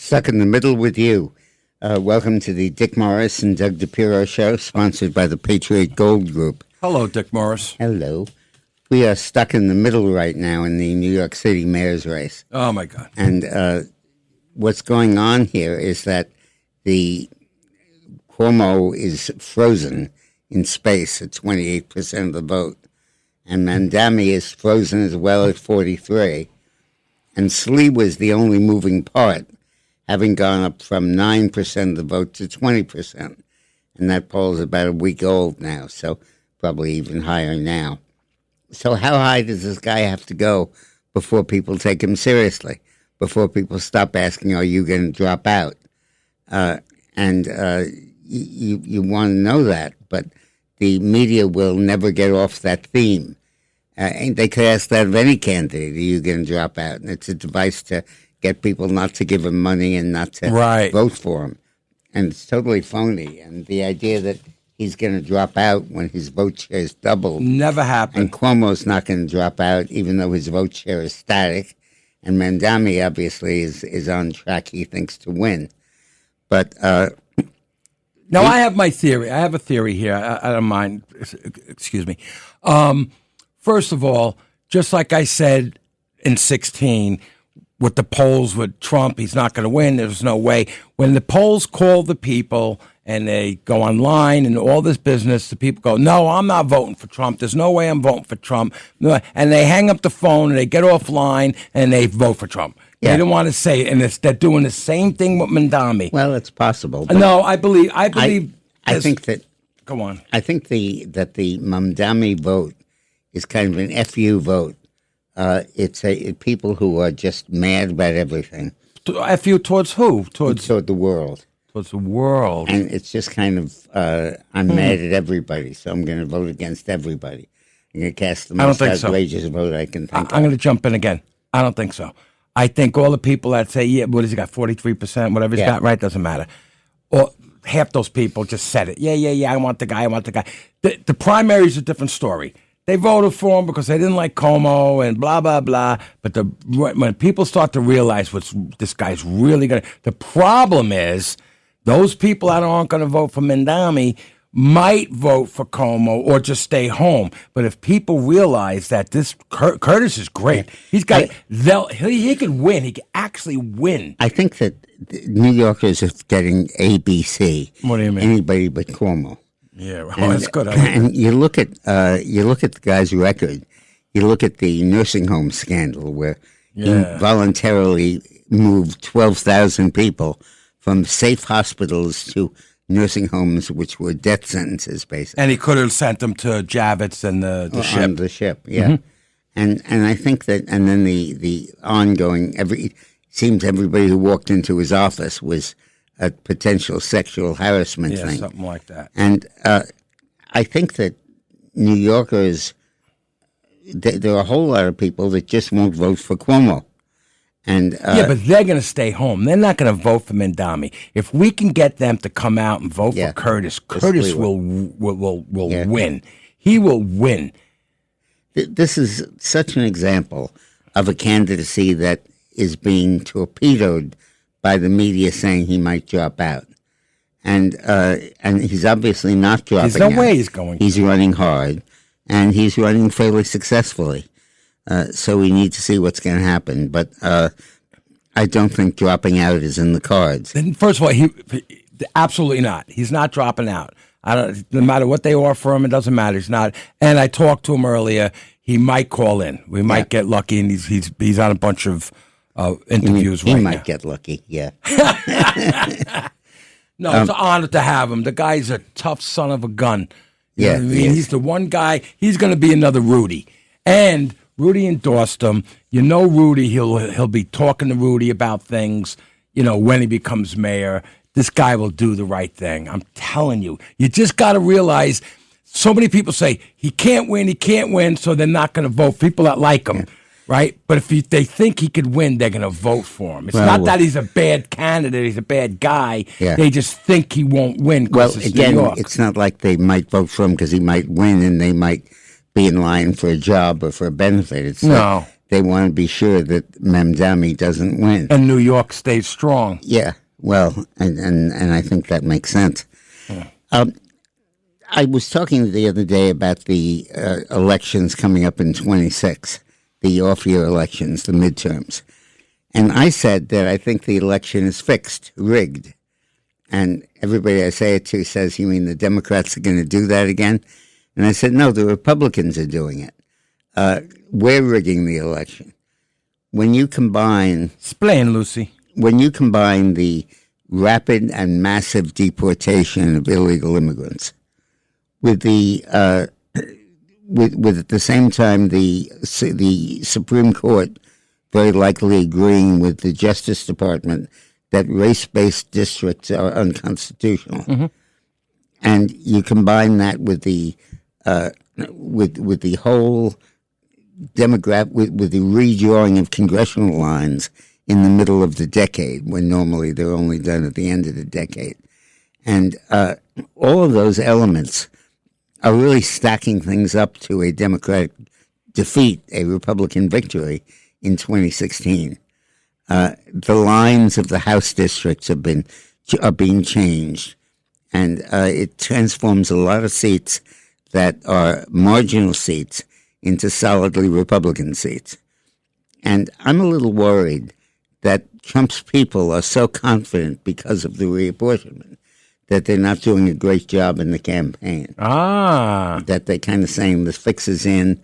Stuck in the Middle with you. Welcome to the Dick Morris and Doug DePiro show, sponsored by the Patriot Gold Group. Hello, Dick Morris. Hello. We are stuck in the middle right now in the New York City mayor's race. Oh, my God. And what's going on here is that the Cuomo is frozen in space at 28% of the vote. And Mamdani is frozen as well at 43%. And Slee was the only moving part, having gone up from 9% of the vote to 20%. And that poll is about a week old now, so probably even higher now. So how high does this guy have to go before people take him seriously, before people stop asking, are you going to drop out? You want to know that, but the media will never get off that theme. They could ask that of any candidate, are you going to drop out? And it's a device to get people not to give him money and not to vote for him. And it's totally phony. And the idea that he's going to drop out when his vote share is doubled. Never happened. And Cuomo's not going to drop out, even though his vote share is static. And Mamdani, obviously, is on track, he thinks, to win. But now, I have my theory. I have a theory here. I don't mind. Excuse me. First of all, just like I said in 2016, with the polls with Trump, he's not going to win. There's no way. When the polls call the people and they go online and all this business, the people go, no, I'm not voting for Trump. There's no way I'm voting for Trump. And they hang up the phone and they get offline and they vote for Trump. Yeah. They don't want to say it. And they're doing the same thing with Mamdani. Well, it's possible. No, I believe. I think that. Go on. I think that the Mamdani vote is kind of an FU vote. It's people who are just mad about everything. FU towards who? Toward the world. Towards the world. And it's just kind of, I'm mad at everybody, so I'm going to vote against everybody. I'm going to cast the most outrageous vote I can think of. I'm going to jump in again. I don't think so. I think all the people that say, yeah, what has he got, 43%, whatever he's got, right, doesn't matter. Or half those people just said it. Yeah, I want the guy. The primary is a different story. They voted for him because they didn't like Cuomo and blah, blah, blah. But when people start to realize this guy's really going to... The problem is those people that aren't going to vote for Mamdani might vote for Cuomo or just stay home. But if people realize that this Curtis is great, he's got... He could win. He could actually win. I think that New Yorkers are getting ABC. What do you mean? Anybody but Cuomo. Yeah, that's good. And you look at the guy's record. You look at the nursing home scandal where he voluntarily moved 12,000 people from safe hospitals to nursing homes, which were death sentences, basically. And he could have sent them to Javits and the ship. On the ship, yeah. Mm-hmm. And I think that, and then the ongoing seems everybody who walked into his office was a potential sexual harassment thing. Something like that. And I think that New Yorkers, there are a whole lot of people that just won't vote for Cuomo. And but they're going to stay home. They're not going to vote for Mamdani. If we can get them to come out and vote for Curtis, Curtis will win. He will win. This is such an example of a candidacy that is being torpedoed by the media saying he might drop out. And he's obviously not dropping out. There's no way he's going. He's running hard, and he's running fairly successfully. So we need to see what's going to happen. But I don't think dropping out is in the cards. First of all, he absolutely not. He's not dropping out. No matter what they offer him, it doesn't matter. He's not. And I talked to him earlier. He might call in. We might get lucky, and he's on a bunch of interviews right now. He might get lucky, yeah. No, it's an honor to have him. The guy's a tough son of a gun. You know what I mean? He's the one guy. He's going to be another Rudy. And Rudy endorsed him. You know Rudy, he'll be talking to Rudy about things, when he becomes mayor. This guy will do the right thing. I'm telling you. You just got to realize so many people say he can't win, so they're not going to vote. People that like him. Yeah. Right? But if they think he could win, they're going to vote for him. It's not that he's a bad candidate, he's a bad guy. Yeah. They just think he won't win. Well, again, it's not like they might vote for him because he might win and they might be in line for a job or for a benefit. It's they want to be sure that Mamdani doesn't win. And New York stays strong. Yeah, well, and I think that makes sense. I was talking the other day about the elections coming up in 26, the off-year elections, the midterms. And I said that I think the election is fixed, rigged. And everybody I say it to says, you mean the Democrats are going to do that again? And I said, no, the Republicans are doing it. We're rigging the election. When you combine... Explain, Lucy. When you combine the rapid and massive deportation of illegal immigrants with the with at the same time the Supreme Court very likely agreeing with the Justice Department that race-based districts are unconstitutional, and you combine that with the whole demographic with the redrawing of congressional lines in the middle of the decade, when normally they're only done at the end of the decade, and all of those elements are really stacking things up to a Democratic defeat, a Republican victory in 2016. The lines of the House districts are being changed, and it transforms a lot of seats that are marginal seats into solidly Republican seats. And I'm a little worried that Trump's people are so confident because of the reapportionment that they're not doing a great job in the campaign. That they're kind of saying the fix is in,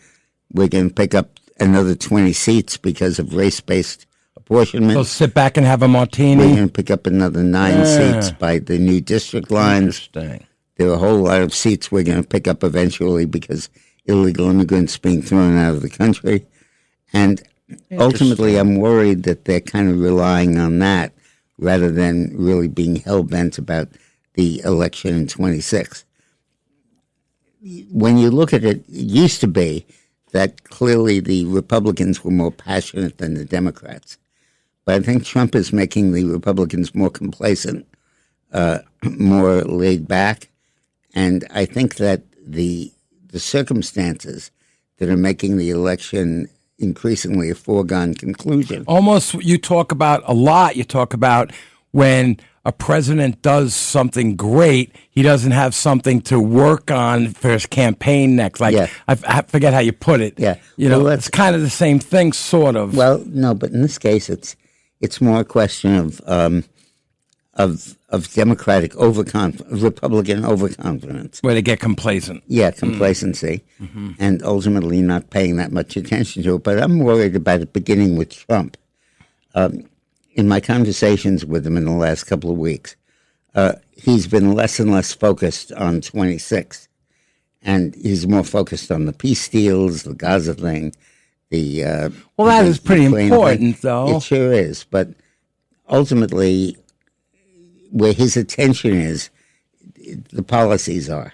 we're going to pick up another 20 seats because of race-based apportionment. So sit back and have a martini. We're going to pick up another 9 seats by the new district lines. Interesting. There are a whole lot of seats we're going to pick up eventually because illegal immigrants being thrown out of the country. And ultimately, I'm worried that they're kind of relying on that rather than really being hell-bent about the election in 26. When you look at it, it used to be that clearly the Republicans were more passionate than the Democrats. But I think Trump is making the Republicans more complacent, more laid back. And I think that the circumstances that are making the election increasingly a foregone conclusion. Almost, you talk about a lot. You talk about when a president does something great, he doesn't have something to work on for his campaign next. Like, yeah. I forget how you put it. Yeah. You know, it's kind of the same thing, sort of. Well, no, but in this case, it's more a question of Democratic Republican overconfidence. Where they get complacent. Yeah, complacency, and ultimately not paying that much attention to it. But I'm worried about it beginning with Trump. In my conversations with him in the last couple of weeks, he's been less and less focused on 26, and he's more focused on the peace deals, the Gaza thing, well, that is pretty important, though. It sure is, but ultimately, where his attention is, the policies are.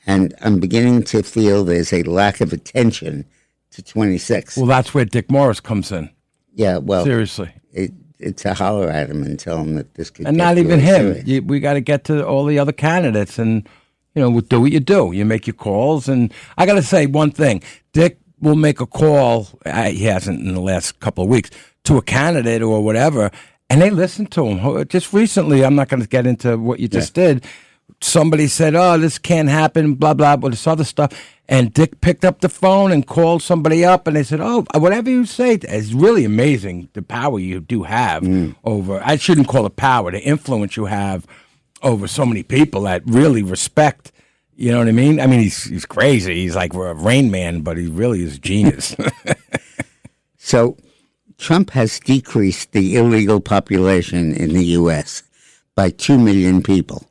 And I'm beginning to feel there's a lack of attention to 26. Well, that's where Dick Morris comes in. Yeah, well. Seriously. It's to holler at him and tell him that this could and not even him. We got to get to all the other candidates and, you know, do what you do. You make your calls. And I got to say one thing. Dick will make a call, he hasn't in the last couple of weeks, to a candidate or whatever, and they listen to him. Just recently, I'm not going to get into what you just did, somebody said, oh, this can't happen, blah, blah, blah, this other stuff. And Dick picked up the phone and called somebody up, and they said, oh, whatever you say. It's really amazing the power you do have over, I shouldn't call it power, the influence you have over so many people that really respect, you know what I mean? I mean, he's crazy. He's like a Rain Man, but he really is a genius. So Trump has decreased the illegal population in the U.S. by 2 million people.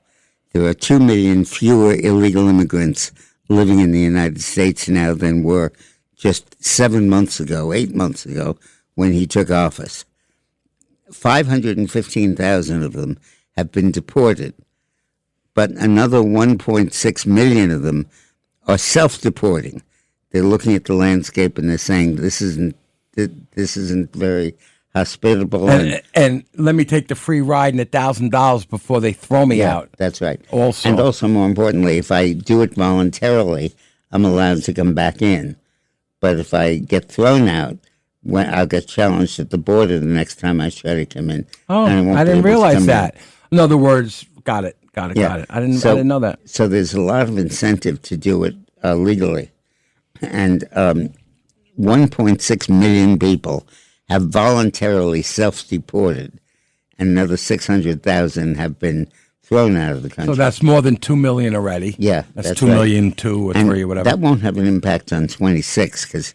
There are 2 million fewer illegal immigrants living in the United States now than were just 7 months ago, 8 months ago, when he took office. 515,000 of them have been deported, but another 1.6 million of them are self-deporting. They're looking at the landscape and they're saying, this isn't very hospitable. And let me take the free ride and $1,000 before they throw me out. That's right. Also, and also, more importantly, if I do it voluntarily, I'm allowed to come back in. But if I get thrown out, when I'll get challenged at the border the next time I try to come in. Oh, and won't I be didn't able to realize come that. In other words, got it. Yeah. I didn't know that. So there's a lot of incentive to do it legally. And 1.6 million people have voluntarily self-deported, and another 600,000 have been thrown out of the country. So that's more than 2 million already. Yeah, that's that's 2 right. million, 2 or And 3 or whatever. that won't have an impact on 26 because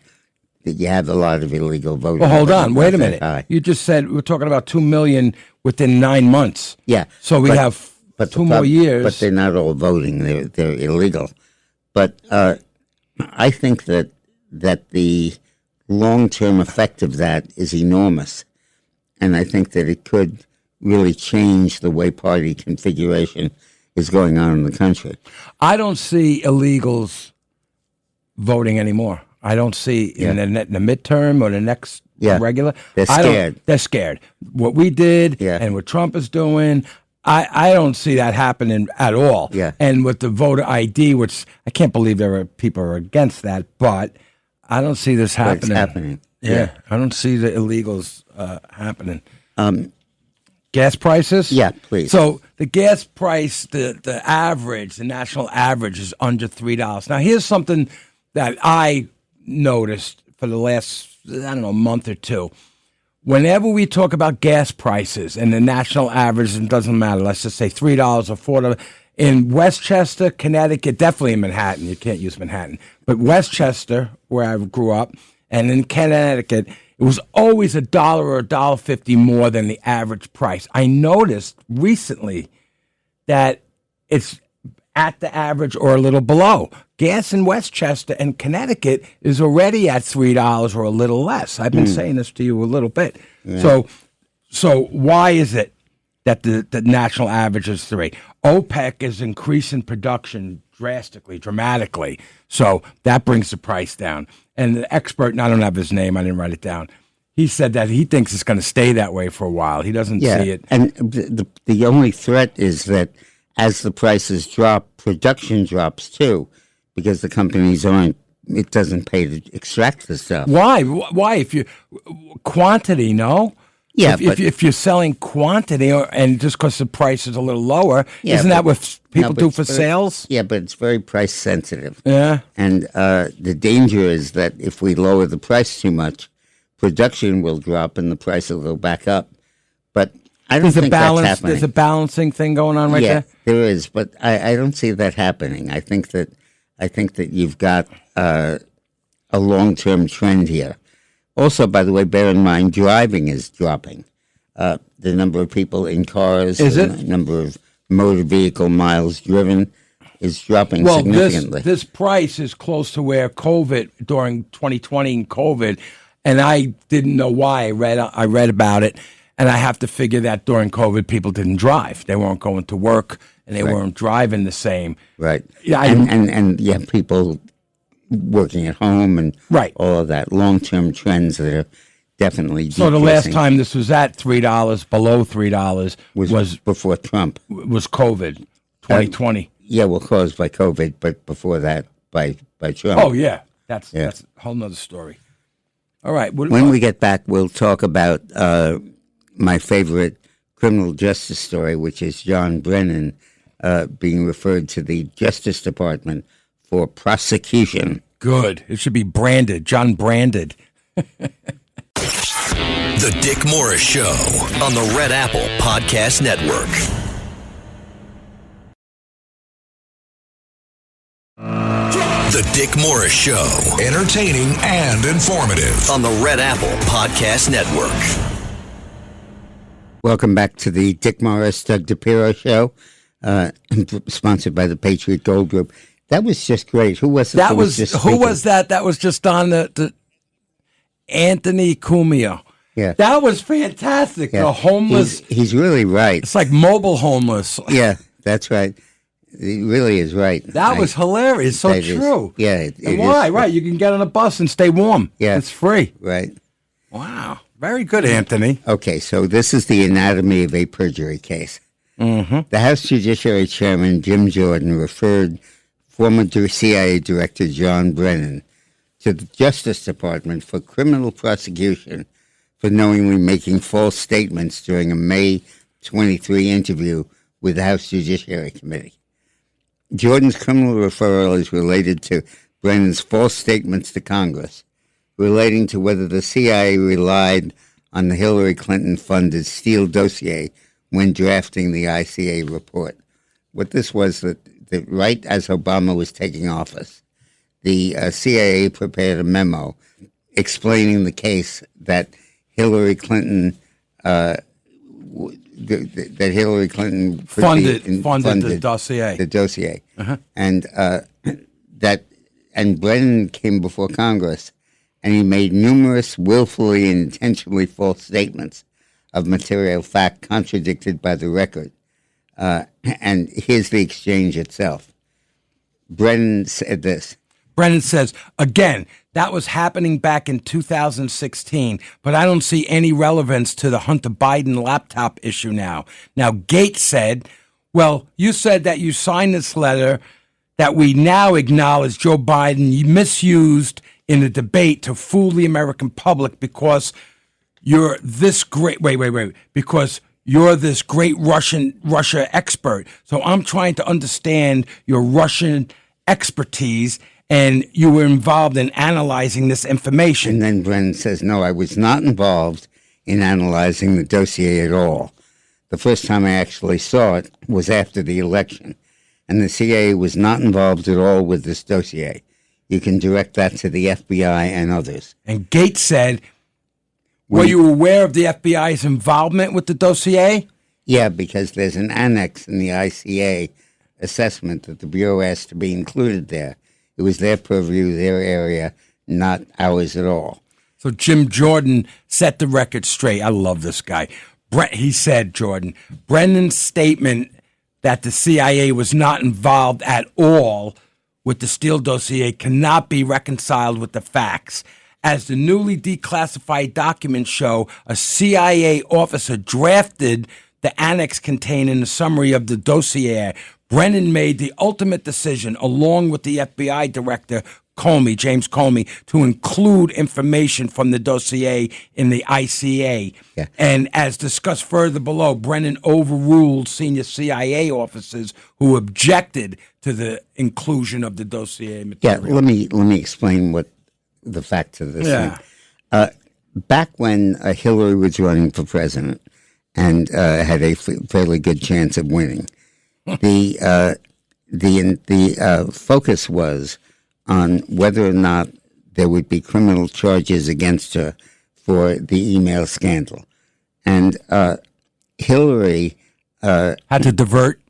you have a lot of illegal voting. Well, hold but on. not Wait a that minute. high. You just said we're talking about 2 million within 9 months. Yeah. So we have But 2 more years. But they're not all voting. They're illegal. But I think that the long-term effect of that is enormous. And I think that it could really change the way party configuration is going on in the country. I don't see illegals voting anymore. I don't see in the midterm or the next regular. They're scared. They're scared. What we did and what Trump is doing, I don't see that happening at all. Yeah. And with the voter ID, which I can't believe there are people who are against that, but I don't see this But happening. it's happening. Yeah, I don't see the illegals happening. Gas prices? Yeah, please. So the gas price, the average, the national average is under $3. Now, here's something that I noticed for the last, month or two. Whenever we talk about gas prices and the national average, it doesn't matter, let's just say $3 or $4, in Westchester, Connecticut, definitely in Manhattan, you can't use Manhattan, but Westchester, where I grew up, and in Connecticut, it was always $1 or $1.50 more than the average price. I noticed recently that it's at the average or a little below. Gas in Westchester and Connecticut is already at $3 or a little less. I've been saying this to you a little bit. Yeah. So why is it that the national average is 3? OPEC is increasing production dramatically. So that brings the price down. And the expert, and I don't have his name, I didn't write it down, he said that he thinks it's going to stay that way for a while. He doesn't see it. And the only threat is that as the prices drop, production drops too, because the companies it doesn't pay to extract the stuff. Why? If you, quantity, no? Yeah, if you're selling quantity, and just because the price is a little lower, isn't that what people do for sales? Yeah, but it's very price sensitive. Yeah. And the danger is that if we lower the price too much, production will drop and the price will go back up. But I don't think that's happening. There's a balancing thing going on right there? Yeah, there is, but I don't see that happening. I think that you've got a long-term trend here. Also, by the way, bear in mind, driving is dropping. The number of people in cars, the number of motor vehicle miles driven is dropping significantly. This price is close to where COVID, during 2020 and COVID, and I didn't know why. I read about it, and I have to figure that during COVID, people didn't drive. They weren't going to work, and they weren't driving the same. Right. Yeah, and you have people working at home and all of that, long-term trends that are definitely decreasing. So the last time this was at $3, below $3, was before Trump. Was COVID, 2020. Caused by COVID, but before that, by Trump. Oh, yeah. That's a whole nother story. All right. When we get back, we'll talk about my favorite criminal justice story, which is John Brennan being referred to the Justice Department for prosecution. Good. It should be branded. John Branded. The Dick Morris Show on the Red Apple Podcast Network. The Dick Morris Show. Entertaining and informative. On the Red Apple Podcast Network. Welcome back to the Dick Morris, Doug DePiro Show, sponsored by the Patriot Gold Group. That was just great. Who was it? Who was that? That was just on the Anthony Cumia. Yeah. That was fantastic. Yeah. The homeless. He's really right. It's like mobile homeless. Yeah, that's right. He really is right. That was hilarious. So true. Why? Right. You can get on a bus and stay warm. Yeah. It's free. Right. Wow. Very good, Anthony. Okay, so this is the anatomy of a perjury case. Mm-hmm. The House Judiciary Chairman, Jim Jordan, referred former CIA Director John Brennan to the Justice Department for criminal prosecution for knowingly making false statements during a May 23 interview with the House Judiciary Committee. Jordan's criminal referral is related to Brennan's false statements to Congress relating to whether the CIA relied on the Hillary Clinton-funded Steele dossier when drafting the ICA report. What this was that right as Obama was taking office, the CIA prepared a memo explaining the case that Hillary Clinton that Hillary Clinton funded the dossier. The dossier, and and Brennan came before Congress, and he made numerous willfully and intentionally false statements of material fact contradicted by the record. And here's the exchange itself. Brennan said this. Brennan says, again, that was happening back in 2016, but I don't see any relevance to the Hunter Biden laptop issue now. Now, Gates said, well, you said that you signed this letter that we now acknowledge Joe Biden misused in a debate to fool the American public because you're this great, because you're this great Russia expert. So I'm trying to understand your Russian expertise, and you were involved in analyzing this information. And then Brennan says, no, I was not involved in analyzing the dossier at all. The first time I actually saw it was after the election, and the CIA was not involved at all with this dossier. You can direct that to the FBI and others. And Gates said, were you aware of the FBI's involvement with the dossier? Yeah, because there's an annex in the ICA assessment that the Bureau asked to be included there. It was their purview, their area, not ours at all. So Jim Jordan set the record straight. I love this guy. He said, Jordan, Brennan's statement that the CIA was not involved at all with the Steele dossier cannot be reconciled with the facts. As the newly declassified documents show, a CIA officer drafted the annex containing the summary of the dossier. Brennan made the ultimate decision, along with the FBI director, James Comey, to include information from the dossier in the ICA. Yeah. And as discussed further below, Brennan overruled senior CIA officers who objected to the inclusion of the dossier material. Yeah, let me explain what the facts of this thing. Back when Hillary was running for president and had a fairly good chance of winning, the focus was on whether or not there would be criminal charges against her for the email scandal. And Hillary had to divert.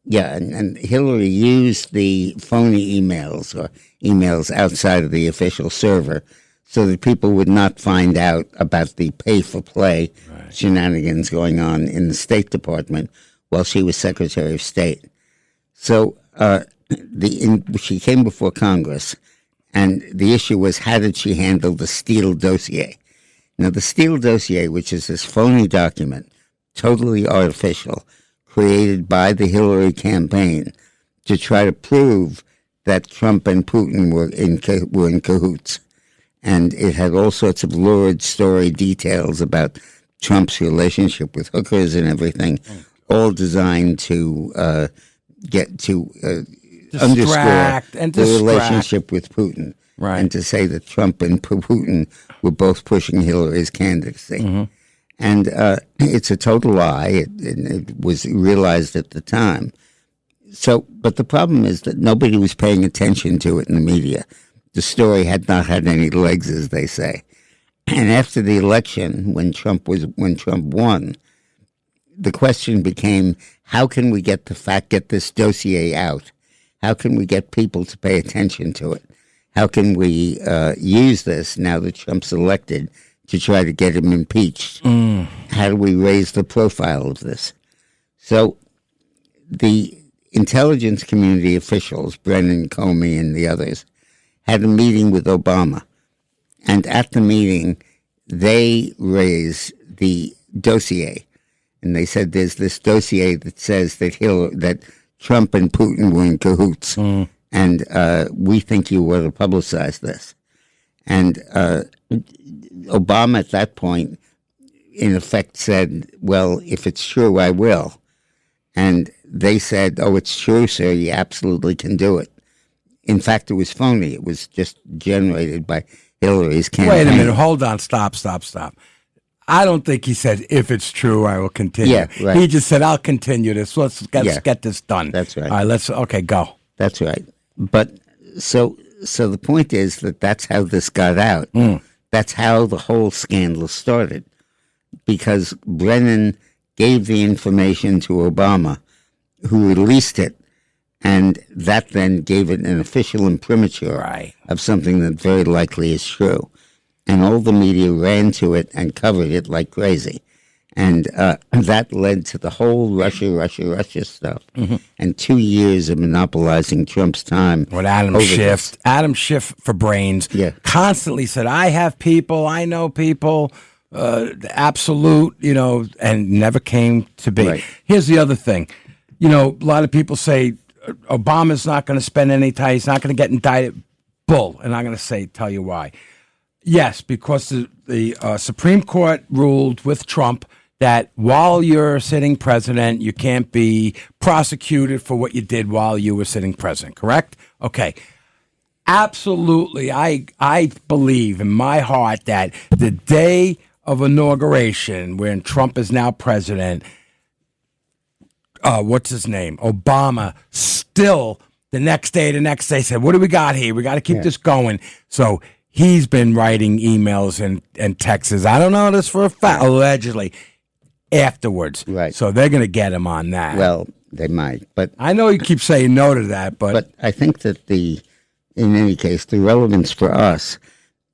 Yeah, and Hillary used the phony emails or emails outside of the official server so that people would not find out about the pay-for-play shenanigans going on in the State Department while she was Secretary of State. So she came before Congress, and the issue was, how did she handle the Steele dossier? Now, the Steele dossier, which is this phony document, totally artificial, created by the Hillary campaign to try to prove that Trump and Putin were in cahoots. And it had all sorts of lurid story details about Trump's relationship with hookers and everything, all designed to underscore the relationship with Putin, and to say that Trump and Putin were both pushing Hillary's candidacy. Mm-hmm. And it's a total lie. It was realized at the time. So, but the problem is that nobody was paying attention to it in the media. The story had not had any legs, as they say. And after the election, when Trump won, the question became, how can we get this dossier out? How can we get people to pay attention to it? How can we use this now that Trump's elected to try to get him impeached? How do we raise the profile of this? So the intelligence community officials, Brennan, Comey, and the others, had a meeting with Obama. And at the meeting, they raised the dossier. And they said, there's this dossier that says that Trump and Putin were in cahoots. And we think you ought to publicize this. And Obama at that point, in effect, said, well, if it's true, I will. And they said, oh, it's true, sir. You absolutely can do it. In fact, it was phony. It was just generated by Hillary's campaign. Wait a minute. Hold on. Stop. I don't think he said, if it's true, I will continue. Yeah, right. He just said, I'll continue this. Let's get this done. That's right. All right, okay, go. That's right. But so the point is that that's how this got out. That's how the whole scandal started. Because Brennan gave the information to Obama, who released it, and that then gave it an official imprimatur of something that very likely is true. And all the media ran to it and covered it like crazy. And that led to the whole Russia stuff. And 2 years of monopolizing Trump's time. With Adam Schiff. Adam Schiff for brains. Yeah. Constantly said, I have people, I know people, absolute, and never came to be. Right. Here's the other thing. A lot of people say Obama's not going to spend any time. He's not going to get indicted. Bull. And I'm going to tell you why. Yes, because the Supreme Court ruled with Trump that while you're sitting president, you can't be prosecuted for what you did while you were sitting president, correct? Okay. Absolutely. I believe in my heart that the day of inauguration, when Trump is now president, what's his name? Obama still the next day said, what do we got here? We got to keep this going. So he's been writing emails and texts. I don't know this for a fact, allegedly, afterwards. Right. So they're going to get him on that. Well, they might. But I know you keep saying no to that, but I think that in any case, the relevance for us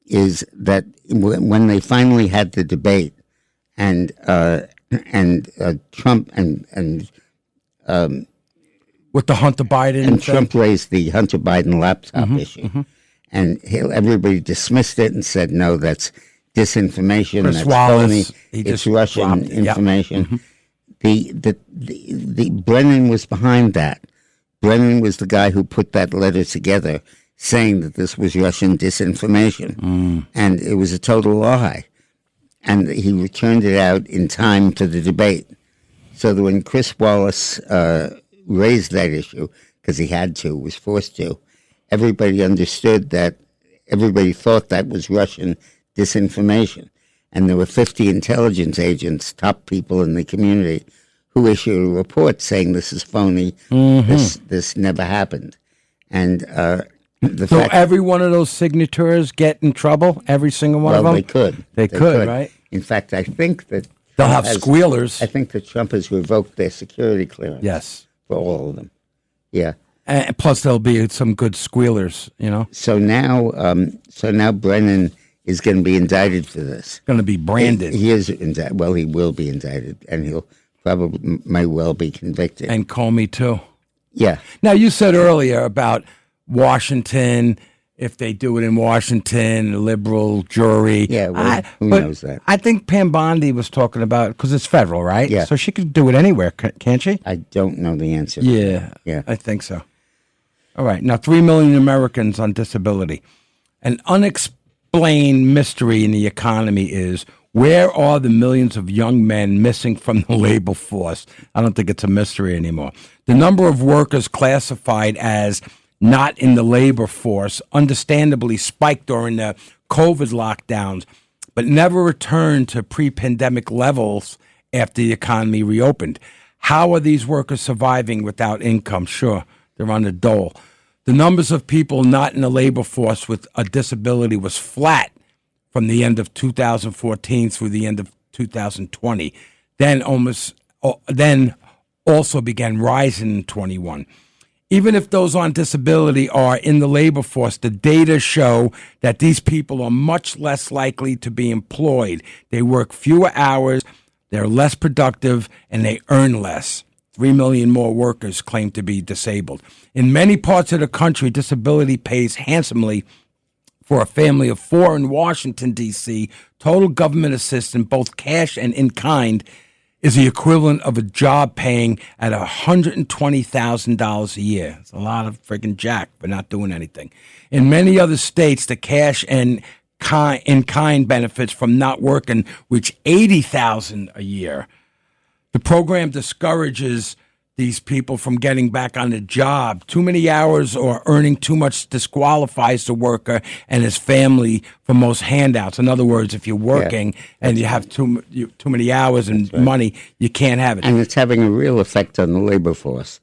is that when they finally had the debate and Trump and with the Hunter Biden and Trump raised the Hunter Biden laptop issue. And everybody dismissed it and said, no, that's disinformation. Chris That's Wallace, phony. It's Russian information. The Brennan was behind that. Brennan was the guy who put that letter together saying that this was Russian disinformation. And it was a total lie. And he returned it out in time for the debate. So that when Chris Wallace raised that issue, because he had to, was forced to, everybody understood that, everybody thought that was Russian disinformation. And there were 50 intelligence agents, top people in the community, who issued a report saying this is phony, this never happened. And so every one of those signatures get in trouble? Every single one of them? Well, they could. They could, right? In fact, I think that they'll have squealers. I think that Trump has revoked their security clearance. Yes. For all of them. Yeah. And plus, there'll be some good squealers, So now Brennan is going to be indicted for this. Going to be branded. He is indicted. Well, he will be indicted, and he'll probably may well be convicted. And Comey too. Yeah. Now you said earlier about Washington. If they do it in Washington, a liberal jury. Yeah, well, who knows that? I think Pam Bondi was talking about, because it's federal, right? Yeah. So she could do it anywhere, can't she? I don't know the answer. Yeah, I think so. All right. Now, 3 million Americans on disability. An unexplained mystery in the economy is, where are the millions of young men missing from the labor force? I don't think it's a mystery anymore. The number of workers classified as not in the labor force understandably spiked during the COVID lockdowns, but never returned to pre-pandemic levels after the economy reopened. How are these workers surviving without income? Sure, they're on the dole. The numbers of people not in the labor force with a disability was flat from the end of 2014 through the end of 2020. Then also began rising in 21. Even if those on disability are in the labor force, the data show that these people are much less likely to be employed. They work fewer hours, they're less productive, and they earn less. 3 million more workers claim to be disabled. In many parts of the country, disability pays handsomely. For a family of 4 in Washington, D.C., total government assistance, both cash and in kind, is the equivalent of a job paying at $120,000 a year. It's a lot of friggin' jack for not doing anything. In many other states, the cash and in-kind benefits from not working reach $80,000 a year. The program discourages these people from getting back on the job. Too many hours or earning too much disqualifies the worker and his family from most handouts. In other words, if you're working and you have too many hours and money, you can't have it. And it's having a real effect on the labor force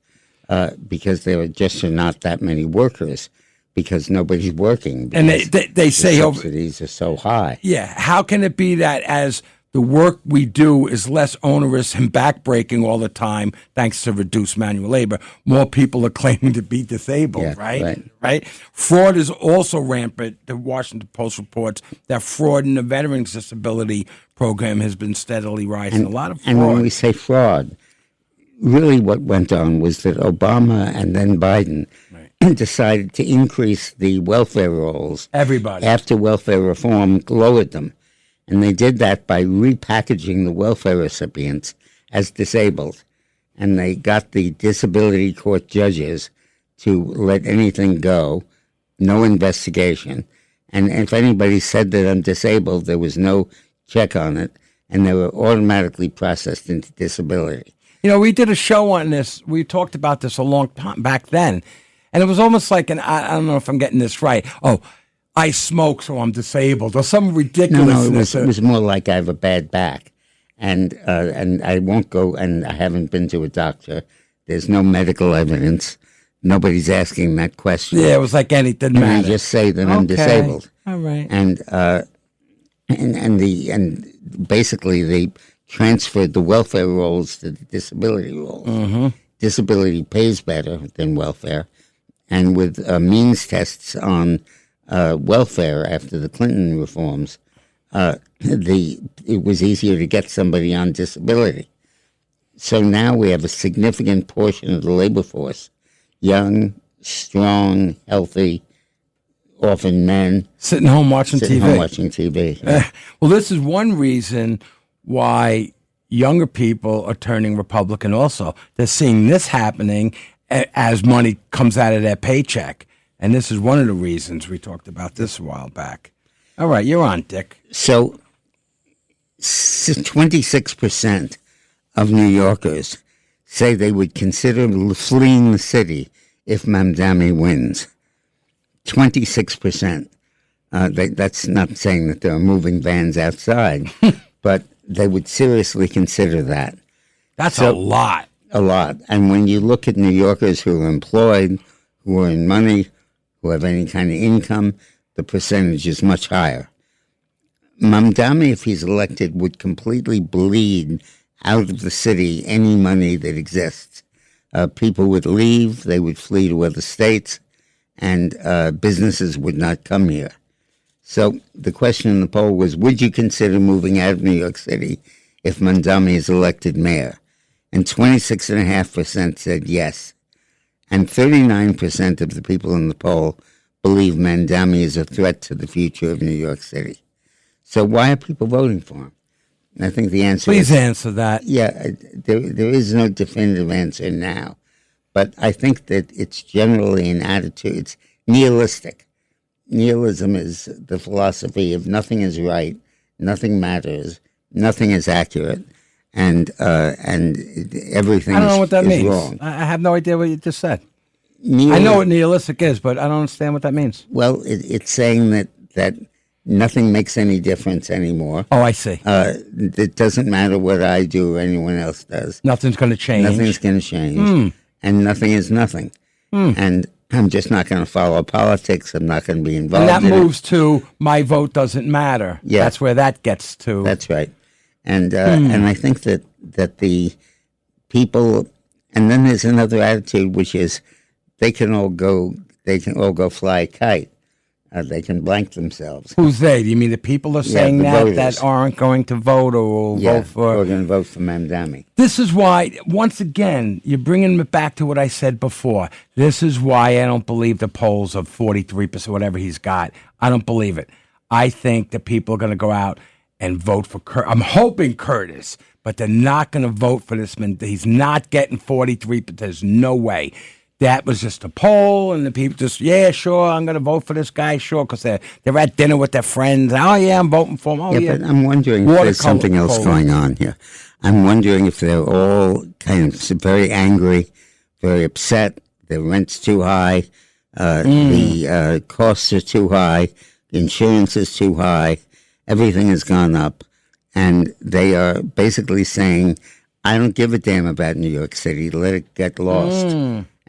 because there just are not that many workers because nobody's working. And they say subsidies are so high. Yeah. How can it be that as the work we do is less onerous and backbreaking all the time, thanks to reduced manual labor, more people are claiming to be disabled, right? Fraud is also rampant. The Washington Post reports that fraud in the Veterans Disability Program has been steadily rising. A lot of fraud. And when we say fraud, really what went on was that Obama and then Biden decided to increase the welfare rolls. Everybody. After welfare reform lowered them. And they did that by repackaging the welfare recipients as disabled. And they got the disability court judges to let anything go, no investigation. And if anybody said that I'm disabled, there was no check on it, and they were automatically processed into disability. You know, we did a show on this. We talked about this a long time back then. And it was almost like I don't know if I'm getting this right. Oh, I smoke, so I'm disabled, or some ridiculousness. No, it was more like I have a bad back, and I won't go, and I haven't been to a doctor. There's no medical evidence. Nobody's asking that question. Yeah, it was like anything. And I just say that I'm disabled. All right. And basically they transferred the welfare rolls to the disability rolls. Mm-hmm. Disability pays better than welfare, and with means tests on welfare after the Clinton reforms, it was easier to get somebody on disability. So now we have a significant portion of the labor force, young, strong, healthy, often men, sitting home watching TV. Yeah. Well, this is one reason why younger people are turning Republican also. They're seeing this happening as money comes out of their paycheck. And this is one of the reasons we talked about this a while back. All right, you're on, Dick. So 26% of New Yorkers say they would consider fleeing the city if Mamdani wins. 26%. That's not saying that there are moving vans outside, but they would seriously consider that. That's a lot. A lot. And when you look at New Yorkers who are employed, who are in money, who have any kind of income, the percentage is much higher. Mamdani, if he's elected, would completely bleed out of the city any money that exists. People would leave, they would flee to other states, and businesses would not come here. So the question in the poll was, would you consider moving out of New York City if Mamdani is elected mayor? And 26.5% said yes. And 39% of the people in the poll believe Mamdani is a threat to the future of New York City. So why are people voting for him? And I think the answer Please answer that. Yeah, there is no definitive answer now. But I think that it's generally an attitude. It's nihilistic. Nihilism is the philosophy of nothing is right, nothing matters, nothing is accurate, and everything I don't know what that means. Wrong. I have no idea what you just said. I know what nihilistic is, but I don't understand what that means. Well, it's saying that nothing makes any difference anymore. Oh, I see. It doesn't matter what I do or anyone else does. Nothing's going to change. Nothing's going to change. And nothing is nothing. And I'm just not going to follow politics. I'm not going to be involved in it. And that moves to my vote doesn't matter. Yeah. That's where that gets to. That's right. And I think that the people, and then there's another attitude, which is they can all go fly a kite. They can blank themselves. Who's they? Do you mean the people are saying that aren't going to vote or will vote for? We're going to vote for Mamdani. This is why, once again, you're bringing me back to what I said before. This is why I don't believe the polls of 43%, whatever he's got. I don't believe it. I think that people are going to go out and vote for Curtis. I'm hoping Curtis, but they're not going to vote for this man. He's not getting 43%. There's no way. that was just a poll, and the people just, yeah, sure, I'm going to vote for this guy, sure, because they're at dinner with their friends. Oh, yeah, I'm voting for him. Oh, yeah. But I'm wondering if there's something else going on here. I'm wondering if they're all kind of very angry, very upset. The rent's too high. The costs are too high. Insurance is too high. Everything has gone up. And they are basically saying, I don't give a damn about New York City. Let it get lost.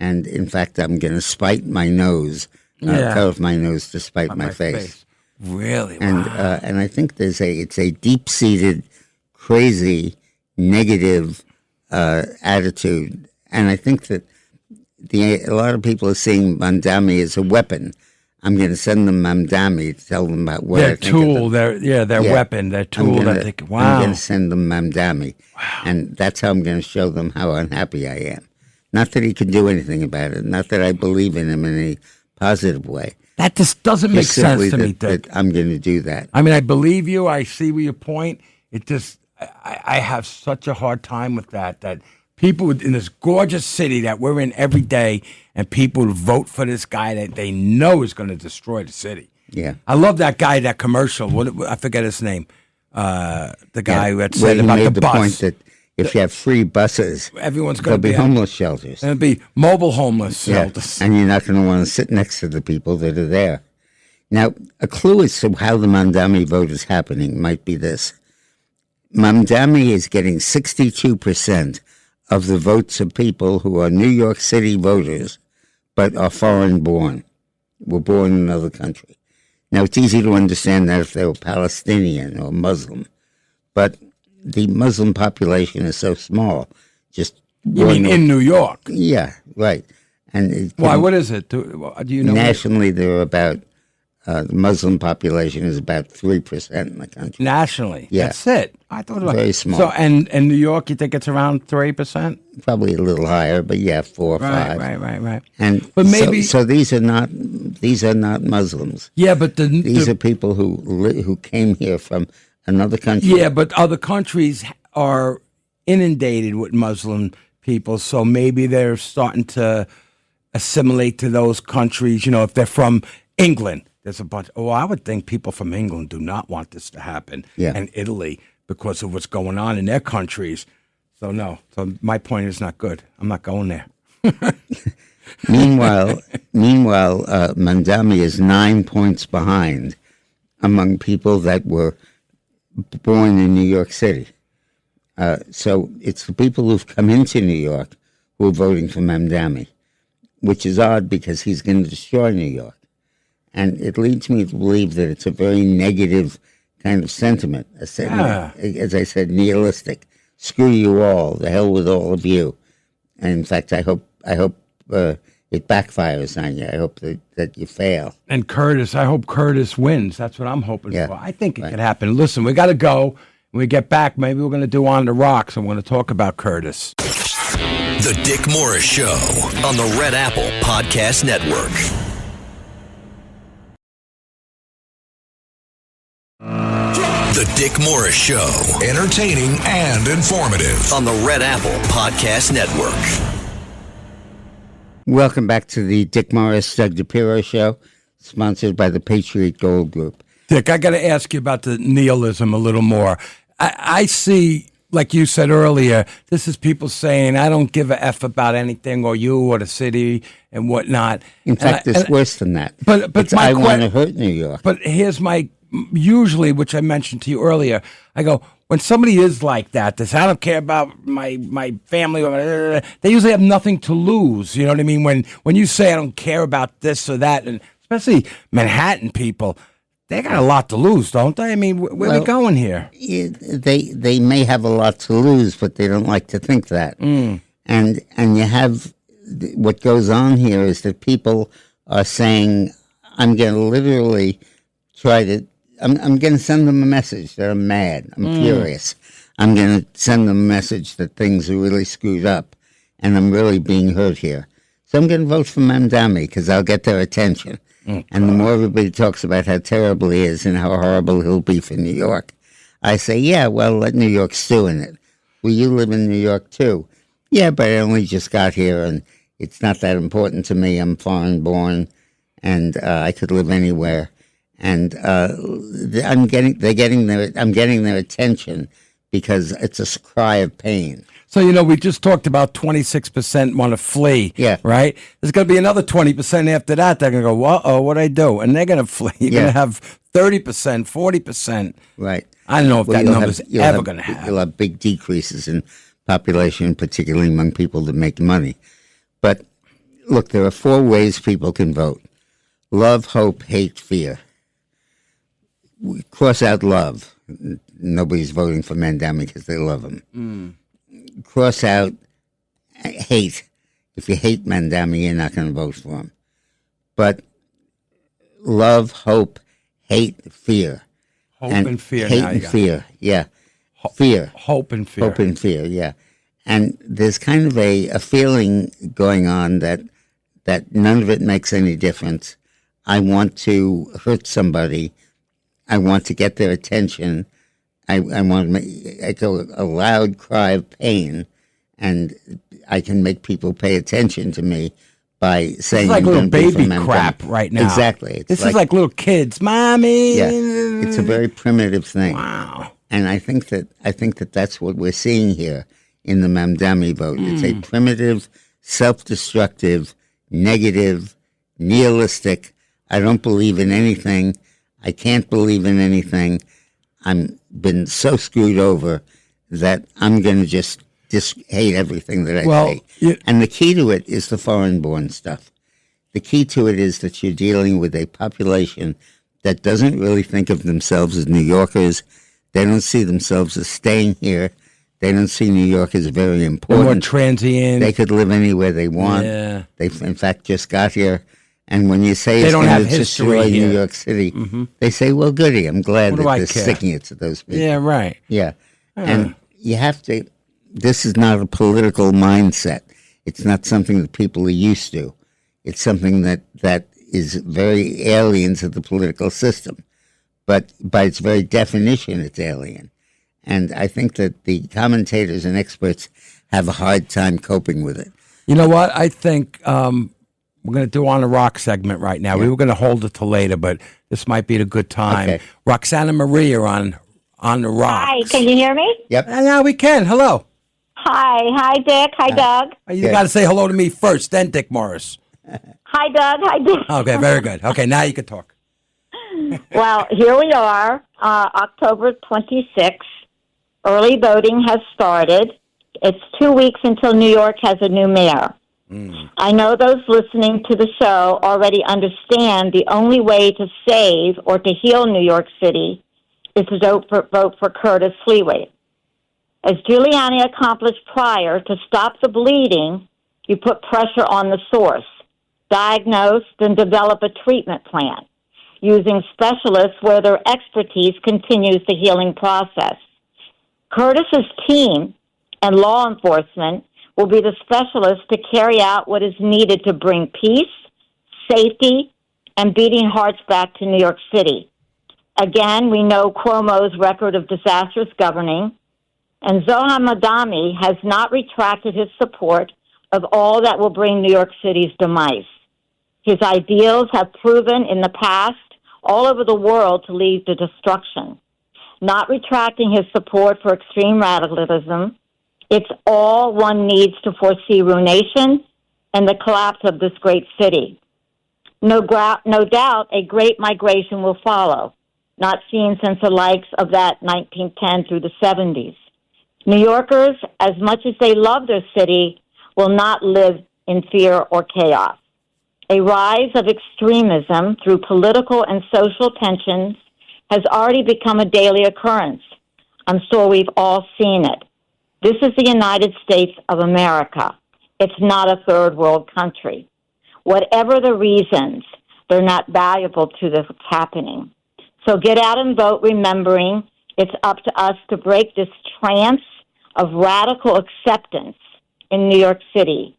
And in fact, I'm going to spite my nose, cut off my nose to spite my face. Really? And and I think it's a deep-seated, crazy, negative attitude. And I think that a lot of people are seeing Mamdani as a weapon. I'm going to send them Mamdani to tell them about what I think tool, their weapon, their tool. I'm going to send them Mamdani. Wow. And that's how I'm going to show them how unhappy I am. Not that he can do anything about it. Not that I believe in him in any positive way. That just doesn't make sense to me, Dick. That I'm going to do that. I mean, I believe you. I see where your point. It just, I have such a hard time with that people in this gorgeous city that we're in every day, and people vote for this guy that they know is going to destroy the city. Yeah. I love that guy, that commercial. I forget his name. The guy that said he about made the the bus. point that if you have free buses, everyone's going to be homeless shelters. There'll be mobile homeless shelters. And you're not going to want to sit next to the people that are there. Now, a clue as to how the Mamdani vote is happening might be this. Mamdani is getting 62% of the votes of people who are New York City voters, but are foreign-born, were born in another country. Now, it's easy to understand that if they were Palestinian or Muslim, but the Muslim population is so small. You mean in New York? Yeah, right. And why? What is it? Do you know? Nationally, there are about the Muslim population is about 3% in the country. Nationally, yeah, that's it. I thought about very small. So, and in New York, you think it's around 3%? Probably a little higher, but yeah, 4 or 5. Right. And but maybe so these are not Muslims. Yeah, but these are people who came here from another country. Yeah, but other countries are inundated with Muslim people, so maybe they're starting to assimilate to those countries. You know, if they're from England, there's a bunch. Oh, I would think people from England do not want this to happen, and Italy, because of what's going on in their countries. So no. So my point is not good. I'm not going there. Meanwhile, Mamdani is 9 points behind among people that were born in New York City. So it's the people who've come into New York who are voting for Mamdani, which is odd because he's going to destroy New York. And it leads me to believe that it's a very negative kind of sentiment. As I said, nihilistic. Screw you all. The hell with all of you. And in fact, I hope it backfires on you. I hope that you fail. And I hope Curtis wins. That's what I'm hoping for. I think it could happen. Listen, we got to go. When we get back, maybe we're going to do On the Rocks, and we're going to talk about Curtis. The Dick Morris Show on the Red Apple Podcast Network. The Dick Morris Show. Entertaining and informative. On the Red Apple Podcast Network. Welcome back to the Dick Morris, Doug DePiro Show, sponsored by the Patriot Gold Group. Dick, I got to ask you about the nihilism a little more. I see, like you said earlier, this is people saying, I don't give a F about anything, or you, or the city, and whatnot. In fact, it's worse than that. But I want to hurt New York. But here's usually, which I mentioned to you earlier, I go, when somebody is like that, I don't care about my family, they usually have nothing to lose. You know what I mean? When you say I don't care about this or that, and especially Manhattan people, they got a lot to lose, don't they? I mean, where are we going here? They may have a lot to lose, but they don't like to think that. And you have what goes on here is that people are saying, I'm going to literally try to. I'm going to send them a message that I'm mad. I'm furious. I'm going to send them a message that things are really screwed up, and I'm really being hurt here. So I'm going to vote for Mamdani because I'll get their attention. And the more everybody talks about how terrible he is and how horrible he'll be for New York, I say, yeah, well, let New York stew in it. Well, you live in New York too. Yeah, but I only just got here, and It's not that important to me. I'm foreign born, and I could live anywhere. And I'm getting their attention because it's a cry of pain. So, we just talked about 26% want to flee. Yeah. Right? There's going to be another 20% after that. They're going to go, uh-oh, what'd I do? And they're going to flee. You're going to have 30%, 40%. Right. I don't know if that number's ever going to You'll happen. have big decreases in population, particularly among people that make money. But look, there are 4 ways people can vote: love, hope, hate, fear. We cross out love. Nobody's voting for Mandami because they love him. Cross out hate. If you hate Mandami, you're not going to vote for him. But love, hope, hate, fear. Hope and fear. Hate now you and got fear, yeah. Fear. Hope and fear. Hope and fear, yeah. And there's kind of a feeling going on that none of it makes any difference. I want to hurt somebody. I want to get their attention. I want to make a loud cry of pain, and I can make people pay attention to me by saying, it's like little baby crap crap right now. Exactly. This is like little kids. Mommy. Yeah, it's a very primitive thing. Wow. And I think that that's what we're seeing here in the Mamdani vote. It's a primitive, self-destructive, negative, nihilistic. I don't believe in anything. I can't believe in anything. I'm been so screwed over that I'm going to just hate everything that I say. And the key to it is the foreign-born stuff. The key to it is that you're dealing with a population that doesn't really think of themselves as New Yorkers. They don't see themselves as staying here. They don't see New York as very important. More transient. They could live anywhere they want. Yeah. They, in fact, just got here. And when you say They don't have it's history destroy here. New York City, they say, well, goody, I'm glad What that do I they're care? sticking it to those people. Yeah, right. Yeah. And you have to, this is not a political mindset. It's not something that people are used to. It's something that is very alien to the political system. But by its very definition, it's alien. And I think that the commentators and experts have a hard time coping with it. You know what? I think we're going to do On the Rock segment right now. Yeah. We were going to hold it till later, but this might be a good time. Okay. Roxana Maria on the Rock. Hi, can you hear me? Yep. Now we can. Hello. Hi, Dick. Hi, Doug. You Good. got to say hello to me first, then Dick Morris. Hi, Doug. Hi, Dick. Okay, very good. Okay, now you can talk. Well, here we are, October 26th. Early voting has started. It's 2 weeks until New York has a new mayor. I know those listening to the show already understand the only way to save or to heal New York City is to vote for Curtis Fleetwood. As Giuliani accomplished prior, to stop the bleeding, you put pressure on the source, diagnose, then develop a treatment plan, using specialists where their expertise continues the healing process. Curtis's team and law enforcement will be the specialists to carry out what is needed to bring peace, safety, and beating hearts back to New York City. Again, we know Cuomo's record of disastrous governing, and Zohar Madami has not retracted his support of all that will bring New York City's demise. His ideals have proven in the past all over the world to lead to destruction. Not retracting his support for extreme radicalism, it's all one needs to foresee ruination and the collapse of this great city. No doubt a great migration will follow, not seen since the likes of that 1910 through the 70s. New Yorkers, as much as they love their city, will not live in fear or chaos. A rise of extremism through political and social tensions has already become a daily occurrence. I'm sure we've all seen it. This is the United States of America. It's not a third world country. Whatever the reasons, they're not valuable to what's happening. So get out and vote, remembering it's up to us to break this trance of radical acceptance in New York City,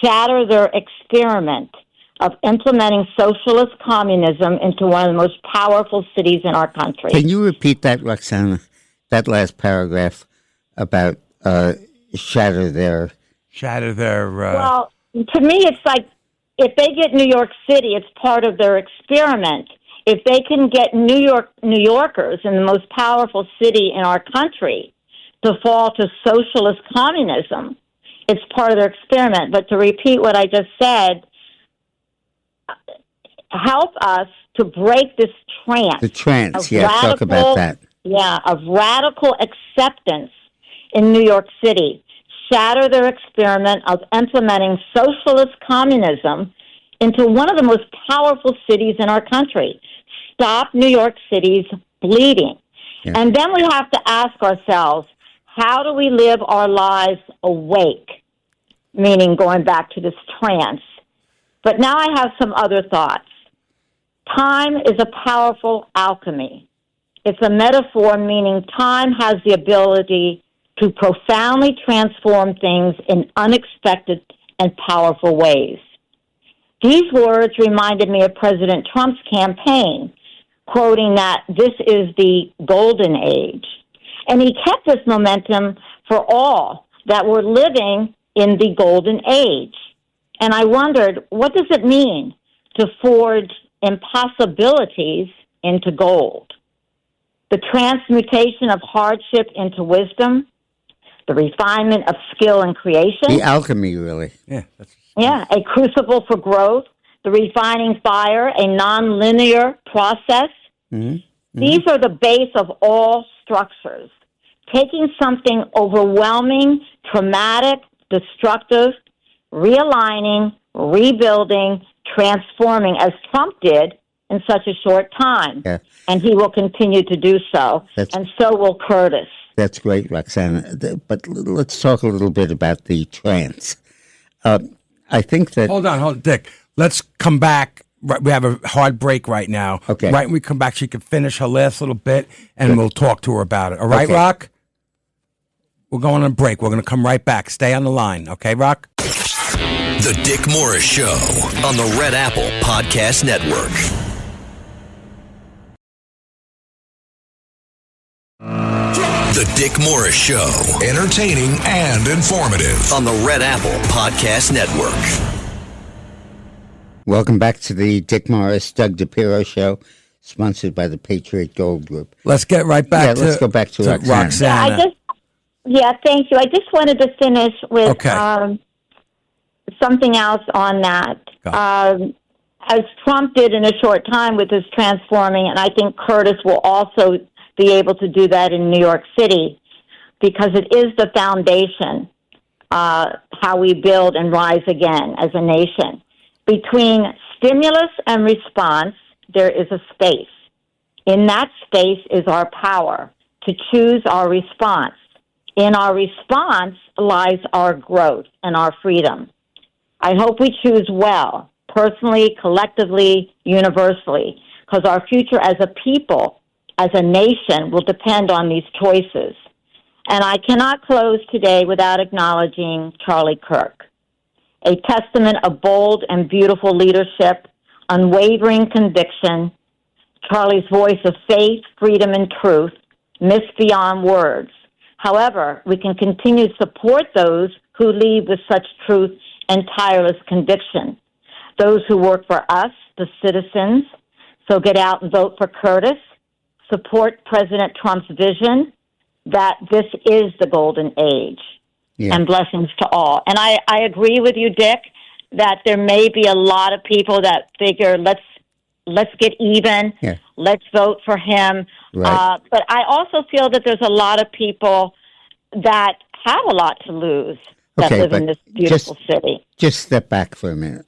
shatter their experiment of implementing socialist communism into one of the most powerful cities in our country. Can you repeat that, Roxana? That last paragraph about shatter their... Well, to me, it's like if they get New York City, it's part of their experiment. If they can get New Yorkers in the most powerful city in our country to fall to socialist communism, it's part of their experiment. But to repeat what I just said, help us to break this trance. The trance, yeah, talk about that. Yeah, of radical acceptance in New York City. Shatter their experiment of implementing socialist communism into one of the most powerful cities in our country. Stop New York City's bleeding. Yeah. And then we have to ask ourselves, how do we live our lives awake? Meaning going back to this trance. But now I have some other thoughts. Time is a powerful alchemy. It's a metaphor meaning time has the ability to profoundly transform things in unexpected and powerful ways. These words reminded me of President Trump's campaign, quoting that this is the golden age. And he kept this momentum for all that were living in the golden age. And I wondered, what does it mean to forge impossibilities into gold? The transmutation of hardship into wisdom, the refinement of skill and creation. The alchemy, really. Yeah, a crucible for growth, the refining fire, a nonlinear process. Mm-hmm. These are the base of all structures. Taking something overwhelming, traumatic, destructive, realigning, rebuilding, transforming, as Trump did in such a short time. Yeah. And he will continue to do so. And so will Curtis. That's great, Roxana. But let's talk a little bit about the trance. I think that... Hold on, Dick. Let's come back. We have a hard break right now. Okay. Right when we come back, she can finish her last little bit, and we'll talk to her about it. All right, okay. Rock? We're going on a break. We're going to come right back. Stay on the line. Okay, Rock? The Dick Morris Show on the Red Apple Podcast Network. The Dick Morris Show. Entertaining and informative. On the Red Apple Podcast Network. Welcome back to the Dick Morris, Doug DePiro Show, sponsored by the Patriot Gold Group. Let's get right back to... let's go back to Roxana. Thank you. I just wanted to finish with something else on that. As Trump did in a short time with his transforming, and I think Curtis will also be able to do that in New York City, because it is the foundation, how we build and rise again as a nation. Between stimulus and response, there is a space. In that space is our power to choose our response. In our response lies our growth and our freedom. I hope we choose well, personally, collectively, universally, because our future as a people, as a nation, will depend on these choices. And I cannot close today without acknowledging Charlie Kirk, a testament of bold and beautiful leadership, unwavering conviction, Charlie's voice of faith, freedom, and truth, missed beyond words. However, we can continue to support those who lead with such truth and tireless conviction, those who work for us, the citizens. So get out and vote for Curtis. Support President Trump's vision that this is the golden age. Yeah. And blessings to all. And I agree with you, Dick, that there may be a lot of people that figure, let's get even, let's vote for him. Right. But I also feel that there's a lot of people that have a lot to lose that live in this beautiful city. Just step back for a minute.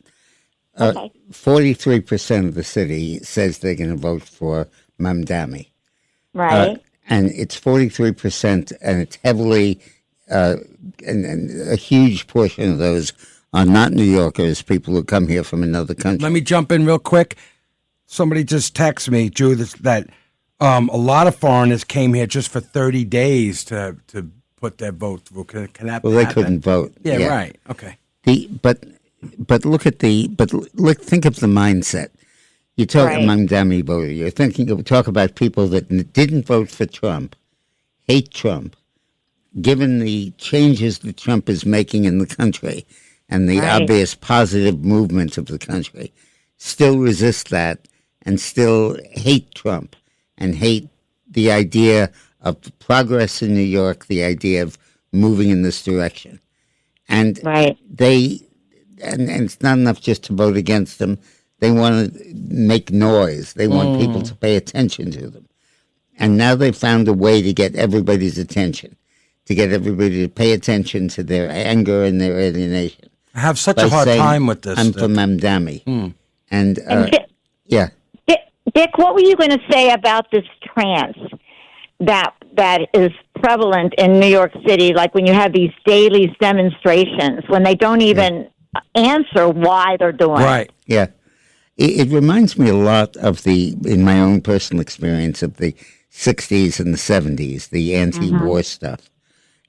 43% of the city says they're going to vote for Mamdani. Right. And it's 43%, and it's heavily, and a huge portion of those are not New Yorkers, people who come here from another country. Let me jump in real quick. Somebody just texted me, Judith, that a lot of foreigners came here just for 30 days to put their vote through. Can that happen? Well, they couldn't vote. Yeah, right. Okay. But look at think of the mindset. You talk among Mamdani voters. You're talk about people that didn't vote for Trump, hate Trump, given the changes that Trump is making in the country, and the Right. obvious positive movement of the country still resist that and still hate Trump and hate the idea of progress in New York, the idea of moving in this direction. And Right. and it's not enough just to vote against them. They want to make noise. They want people to pay attention to them. And now they've found a way to get everybody's attention, to get everybody to pay attention to their anger and their alienation. I have such by a hard saying, time with this. I'm from Mamdani. And, And yeah. Dick, what were you going to say about this trance that is prevalent in New York City? Like when you have these daily demonstrations, when they don't even answer why they're doing right. it. Yeah. It reminds me a lot of in my own personal experience of the 60s and the 70s, the anti-war stuff.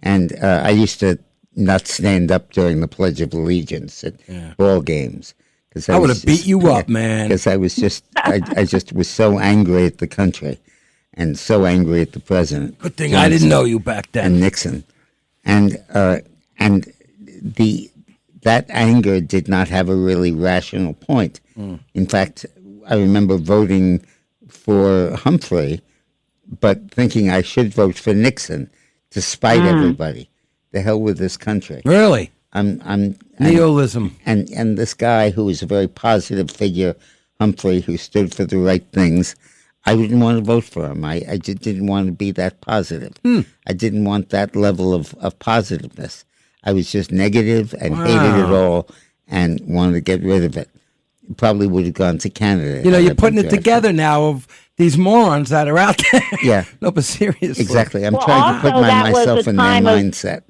And I used to not stand up during the Pledge of Allegiance at ball games. I would have beat you up, man. Because I was just, I just was so angry at the country and so angry at the president. Good thing I didn't know you back then. And Nixon. And that anger did not have a really rational point. In fact, I remember voting for Humphrey, but thinking I should vote for Nixon to spite everybody. The hell with this country. Really? I'm Nihilism. and this guy who was a very positive figure, Humphrey, who stood for the right things, I didn't want to vote for him. I just didn't want to be that positive. I didn't want that level of positiveness. I was just negative and hated it all and wanted to get rid of it. Probably would have gone to Canada. You know, you're putting it together now of these morons that are out there. Yeah. No, but seriously. Exactly. I'm Well, trying to put also, that was myself a in their time of- mindset.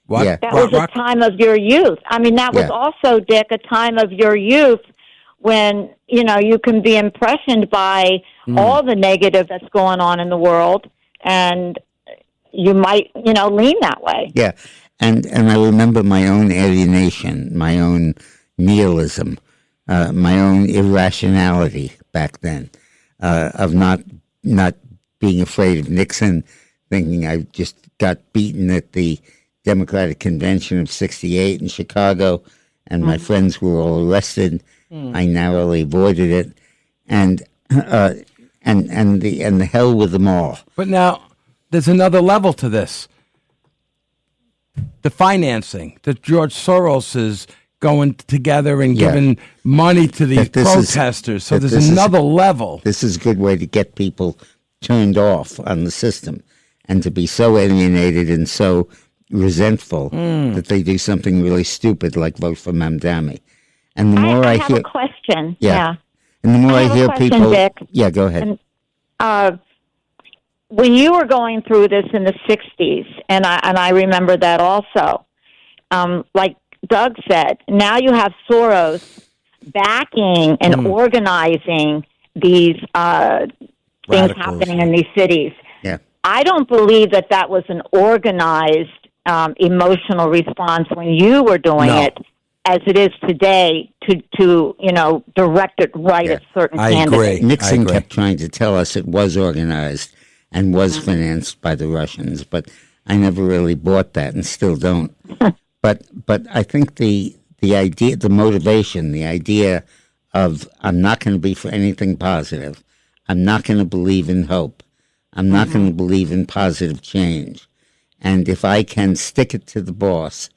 What? Yeah. That was a time of your youth. I mean, that was Yeah. also, Dick, a time of your youth when, you know, you can be impressioned by all the negative that's going on in the world, and you might, you know, lean that way. Yeah, and I remember my own alienation, my own nihilism, my own irrationality back then, of not being afraid of Nixon, thinking I just got beaten at the Democratic Convention of '68 in Chicago, and my friends were all arrested. I narrowly avoided it, and the hell with them all. But now, there's another level to this. The financing that George Soros is going together and Yeah. giving money to these That this is- protesters. So that there's this is- another level. This is a good way to get people turned off on the system and to be so alienated and so resentful that they do something really stupid like vote for Mamdani. And the more I I, have hear, a question. Yeah. and the more I I, have a hear question, people, Vic. yeah, go ahead. When you were going through this in the 60s, and I remember that also, like Doug said, now you have Soros backing and organizing these things Radicals. happening in these cities. Yeah, I don't believe that was an organized emotional response when you were doing No. it, as it is today to you know, direct it right Yeah. at certain I candidates. agree. Nixon agree. kept trying to tell us it was organized and was financed by the Russians, but I never really bought that and still don't. But I think the idea, the motivation, the idea of I'm not going to be for anything positive. I'm not going to believe in hope. I'm not going to believe in positive change. And if I can stick it to the boss,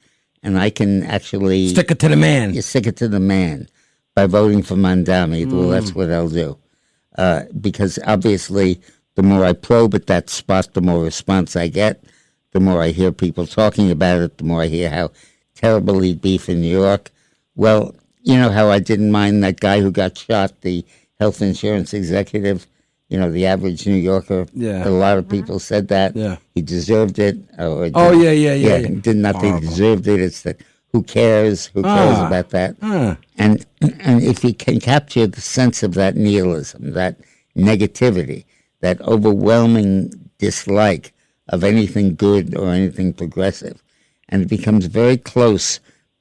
and I can actually Stick it to the man. you stick it to the man by voting for Mamdani, well, that's what I'll do. Because obviously, the more I probe at that spot, the more response I get. The more I hear people talking about it, the more I hear how terrible he'd be for New York. Well, you know how I didn't mind that guy who got shot, the health insurance executive, you know, the average New Yorker. Yeah. A lot of people said that. Yeah. He deserved it. Or Oh, yeah. he did not think he deserved it. It's that who cares? Who cares about that? And if you can capture the sense of that nihilism, that negativity, that overwhelming dislike of anything good or anything progressive, and it becomes very close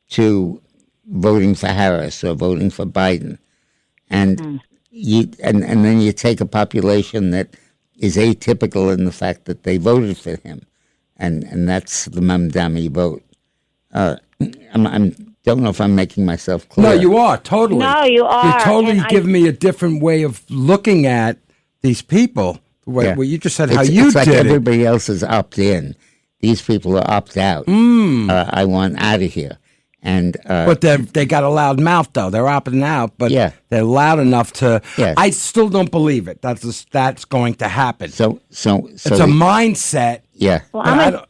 to voting for Harris or voting for Biden, and and then you take a population that is atypical in the fact that they voted for him, and that's the Mamdani vote. I'm don't know if I'm making myself clear. No, you are totally. No, you are. You totally and give me a different way of looking at these people. Where you just said how you it's like did it. everybody else is opt in. These people are opt out. I want out of here. And But they got a loud mouth, though. They're opting out, but they're loud enough to. Yeah. I still don't believe it. That's going to happen. so it's a mindset. Yeah. Well,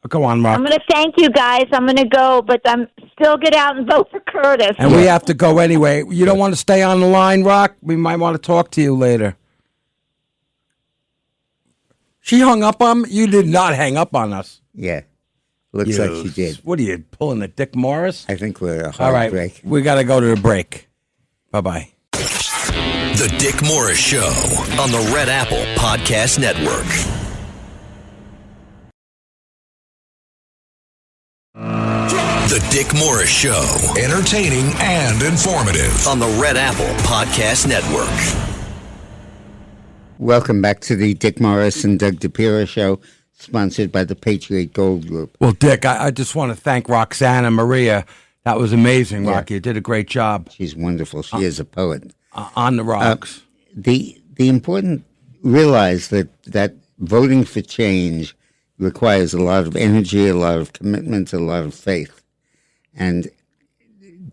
Go on, Mark. I'm going to thank you guys. I'm going to go, but I'm still get out and vote for Curtis. And we have to go anyway. You don't want to stay on the line, Rock? We might want to talk to you later. She hung up on me? You did not hang up on us. Yeah. Looks like she did. What are you, pulling the Dick Morris? I think we're at a hard All right, break. we got to go to the break. Bye-bye. The Dick Morris Show on the Red Apple Podcast Network. The Dick Morris Show Entertaining and informative. on the Red Apple Podcast Network. Welcome back to the Dick Morris and Doug DePiro Show, sponsored by the Patriot Gold Group. Well, Dick, I just want to thank Roxana Maria. That was amazing, Yeah. Rocky. You did a great job She's wonderful. She is a poet. on the rocks. The important realize that voting for change requires a lot of energy, a lot of commitment, a lot of faith, and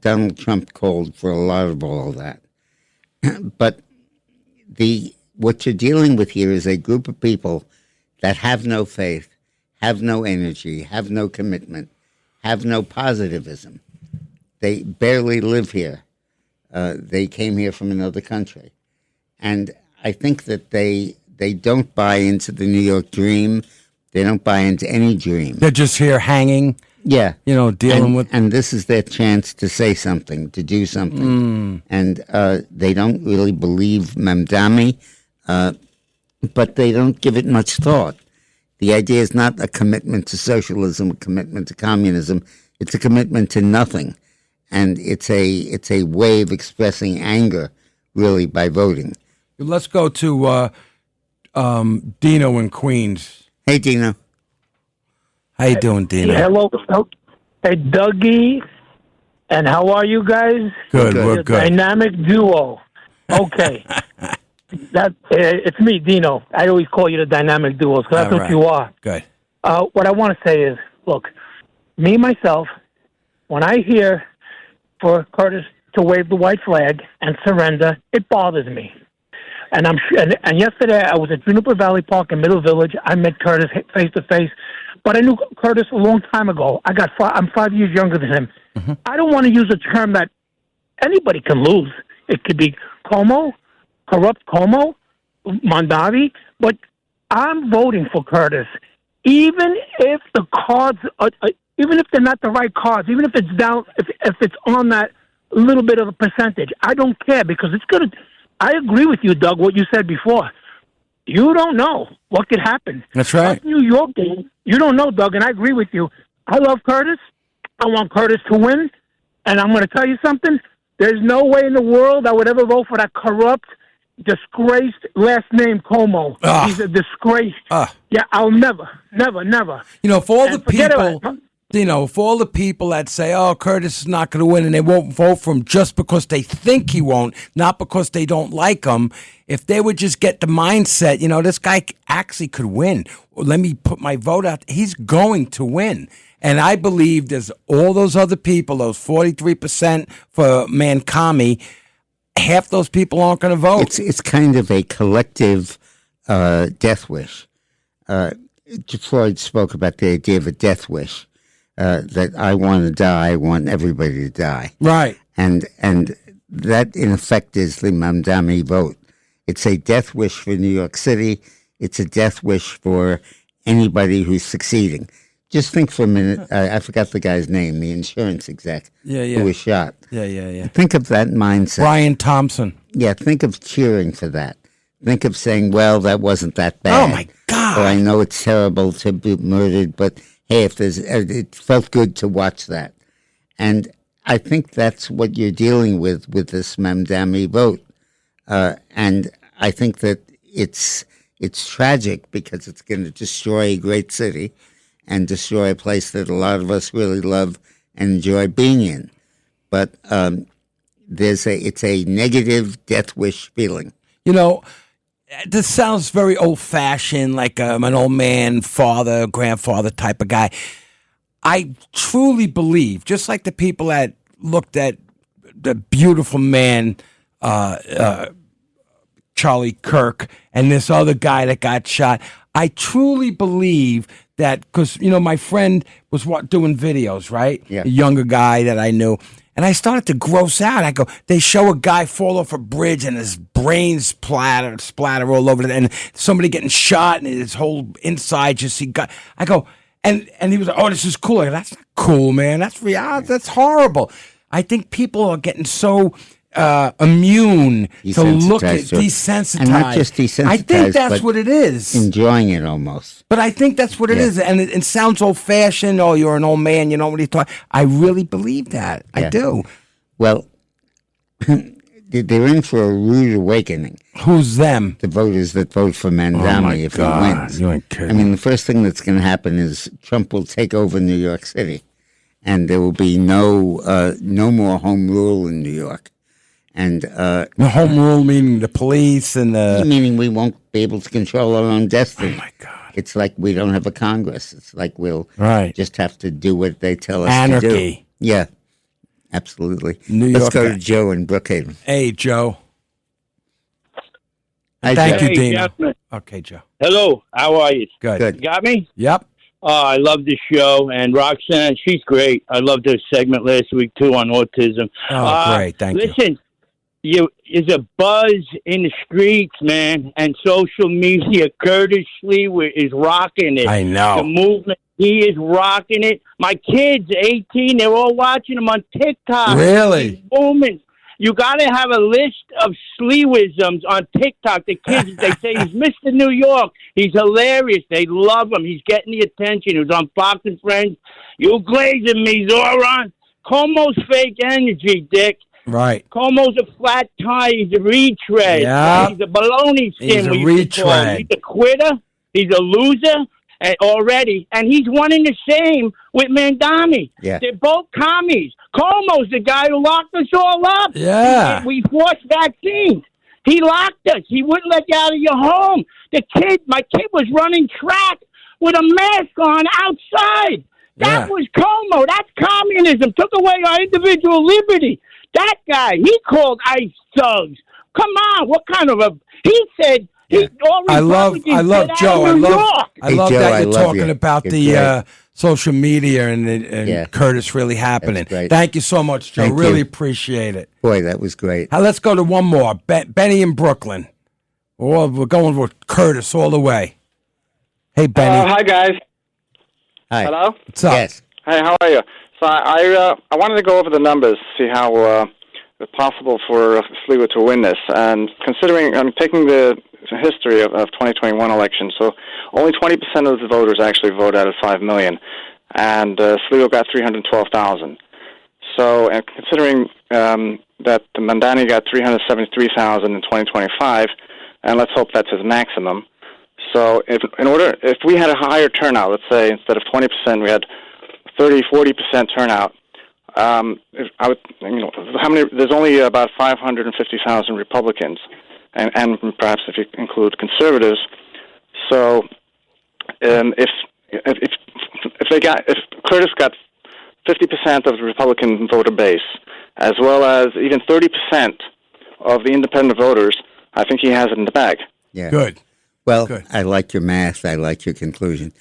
Donald Trump called for a lot of all of that. But what you're dealing with here is a group of people that have no faith, have no energy, have no commitment, have no positivism. They barely live here. They came here from another country. And I think that they don't buy into the New York dream. They don't buy into any dream. They're just here hanging, Yeah. dealing with. And this is their chance to say something, to do something. And they don't really believe Mamdani, but they don't give it much thought. The idea is not a commitment to socialism, a commitment to communism. It's a commitment to nothing. And it's a way of expressing anger, really, by voting. Let's go to Dino in Queens. Hey, Dino. How you doing, Dino? Hello. Hey, Dougie. And how are you guys? Good, Good. we're The good. Dynamic duo. Okay. It's me, Dino. I always call you the dynamic duo, because that's All what right. you are. Good. What I want to say is, look, me, myself, when I hear for Curtis to wave the white flag and surrender, it bothers me. And and yesterday I was at Juniper Valley Park in Middle Village. I met Curtis face to face, but I knew Curtis a long time ago. I'm 5 years younger than him. Mm-hmm. I don't want to use a term that anybody can lose. It could be Cuomo, corrupt Cuomo, Mondavi, but I'm voting for Curtis, even if the cards are, even if they're not the right cards, even if it's down, if it's on that little bit of a percentage. I don't care, because it's going to. I agree with you, Doug, what you said before. You don't know what could happen. That's right. New York game, you don't know, Doug, and I agree with you. I love Curtis. I want Curtis to win, and I'm going to tell you something. There's no way in the world I would ever vote for that corrupt, disgraced last name Cuomo. He's a disgrace. Yeah, I'll never. For all the people, for all the people that say, "Oh, Curtis is not going to win," and they won't vote for him just because they think he won't, not because they don't like him. If they would just get the mindset, this guy actually could win. Let me put my vote out. He's going to win. And I believe there's all those other people, those 43% for Mancami, half those people aren't going to vote. It's kind of a collective death wish. Floyd spoke about the idea of a death wish, that I want to die, I want everybody to die. Right. And that, in effect, is the Mamdani vote. It's a death wish for New York City. It's a death wish for anybody who's succeeding. Just think for a minute. I forgot the guy's name, the insurance exec who was shot. Yeah. Think of that mindset. Brian Thompson. Yeah, think of cheering for that. Think of saying, well, that wasn't that bad. Oh, my God. Or I know it's terrible to be murdered, but hey, it felt good to watch that. And I think that's what you're dealing with this Mamdani vote. And I think that it's tragic, because it's going to destroy a great city and destroy a place that a lot of us really love and enjoy being in. but it's a negative death wish feeling. You know, this sounds very old-fashioned, like an old man, father, grandfather type of guy. I truly believe, just like the people that looked at the beautiful man, Charlie Kirk, and this other guy that got shot, I truly believe that, because, my friend was doing videos, right? Yeah. A younger guy that I knew. And I started to gross out. I go, they show a guy fall off a bridge and his brains splatter all over it, and somebody getting shot and his whole inside just I go, and he was like, oh, this is cool. I go, that's not cool, man. That's that's horrible. I think people are getting so immune to look at desensitized. And not just desensitized, I think that's what it is. Enjoying it almost. But I think that's what it is. And it sounds old-fashioned. Oh, you're an old man. You know what he's talking. I really believe that. Yeah. I do. Well, they're in for a rude awakening. Who's them? The voters that vote for Mandami if he wins. You ain't kidding. I mean, the first thing that's going to happen is Trump will take over New York City, and there will be no more home rule in New York. And the home rule meaning the police and the... Meaning we won't be able to control our own destiny. Oh, my God. It's like we don't have a Congress. It's like we'll Right. just have to do what they tell us Anarchy. to do. Yeah, absolutely. New Let's York go guy. to Joe in Brookhaven. Hey, Joe. Hi, Thank Joe. you, Dino. Jasmine. Okay, Joe. Hello, how are you? Good. Good. You got me? Yep. I love the show, and Roxanne, she's great. I loved her segment last week, too, on autism. Oh, great. Thank you. Listen, there's a buzz in the streets, man, and social media. Curtis Slewa is rocking it. I know. The movement, he is rocking it. My kids, 18, they're all watching him on TikTok. Really? He's booming. You got to have a list of Slewisms on TikTok. The kids, they say he's Mr. New York. He's hilarious. They love him. He's getting the attention. He was on Fox and Friends. You glazing me, Zoran. Cuomo's fake energy, Dick. Right. Cuomo's a flat tire. He's a retread. Yeah. He's a baloney skin. He's a we used to call him. retread. He's a quitter. He's a loser already. And he's one and the same with Mandami. Yeah. They're both commies. Cuomo's the guy who locked us all up. Yeah. We forced vaccines. He locked us. He wouldn't let you out of your home. My kid was running track with a mask on outside. That Yeah. was Cuomo. That's communism. Took away our individual liberty. That guy, he called ICE thugs. Come on, what kind of a... He said... I love Joe. I love Joe, that I you're love talking you. about It's the great. social media and Yeah. Curtis really happening. That's great. Thank you so much, Joe. Thank Really you. appreciate it. Boy, that was great. Now, let's go to one more. Benny in Brooklyn. Oh, we're going with Curtis all the way. Hey, Benny. Hi, guys. Hi. Hello? What's up? Yes. Hey, how are you? So I wanted to go over the numbers, see how it's possible for Slewa to win this. And considering, I'm taking the history of 2021 elections, so only 20% of the voters actually vote out of 5 million, and Slewa got 312,000. So, and considering that the Mandani got 373,000 in 2025, and let's hope that's his maximum. So, if we had a higher turnout, let's say instead of 20%, we had 30-40% turnout. There's only about 550,000 Republicans, and perhaps if you include conservatives. So, if Curtis got 50% of the Republican voter base, as well as even 30% of the independent voters, I think he has it in the bag. Yeah. Good. Well, Good. I like your math. I like your conclusion.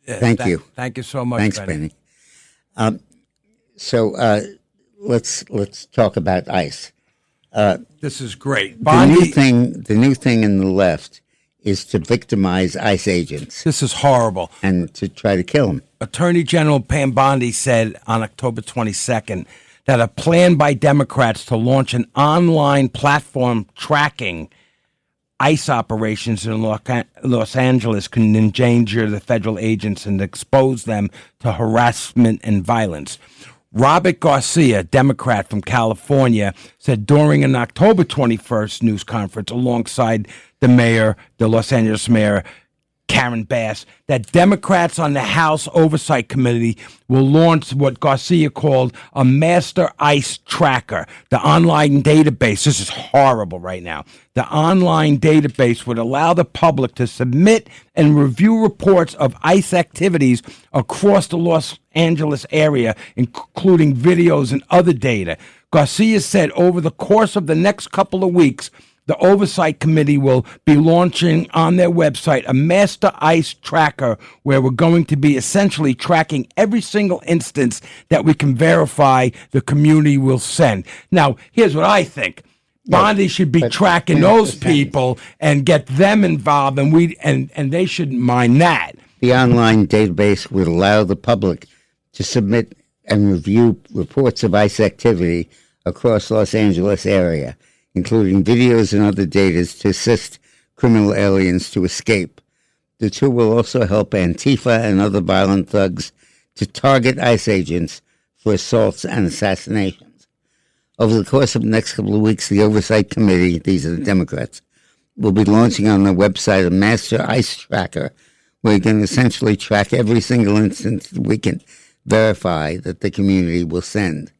Thank you. Thank you so much, Thanks, Benny. Benny. So let's talk about ICE. This is great. The new thing in the left is to victimize ICE agents This is horrible. and to try to kill them. Attorney General Pam Bondi said on October 22nd that a plan by Democrats to launch an online platform tracking ICE operations in Los Angeles can endanger the federal agents and expose them to harassment and violence. Robert Garcia, Democrat from California, said during an October 21st news conference alongside the Los Angeles mayor, Karen Bass, that Democrats on the House Oversight Committee will launch what Garcia called a master ICE tracker, the online database. This is horrible right now. The online database would allow the public to submit and review reports of ICE activities across the Los Angeles area, including videos and other data. Garcia said over the course of the next couple of weeks, the Oversight Committee will be launching on their website a master ICE tracker where we're going to be essentially tracking every single instance that we can verify the community will send. Now, here's what I think. Bondi should be tracking those people and get them involved, and they shouldn't mind that. The online database would allow the public to submit and review reports of ICE activity across Los Angeles area, including videos and other data to assist criminal aliens to escape. The tool will also help Antifa and other violent thugs to target ICE agents for assaults and assassinations. Over the course of the next couple of weeks, the Oversight Committee, these are the Democrats, will be launching on their website a master ICE tracker where you can essentially track every single instance that we can verify that the community will send.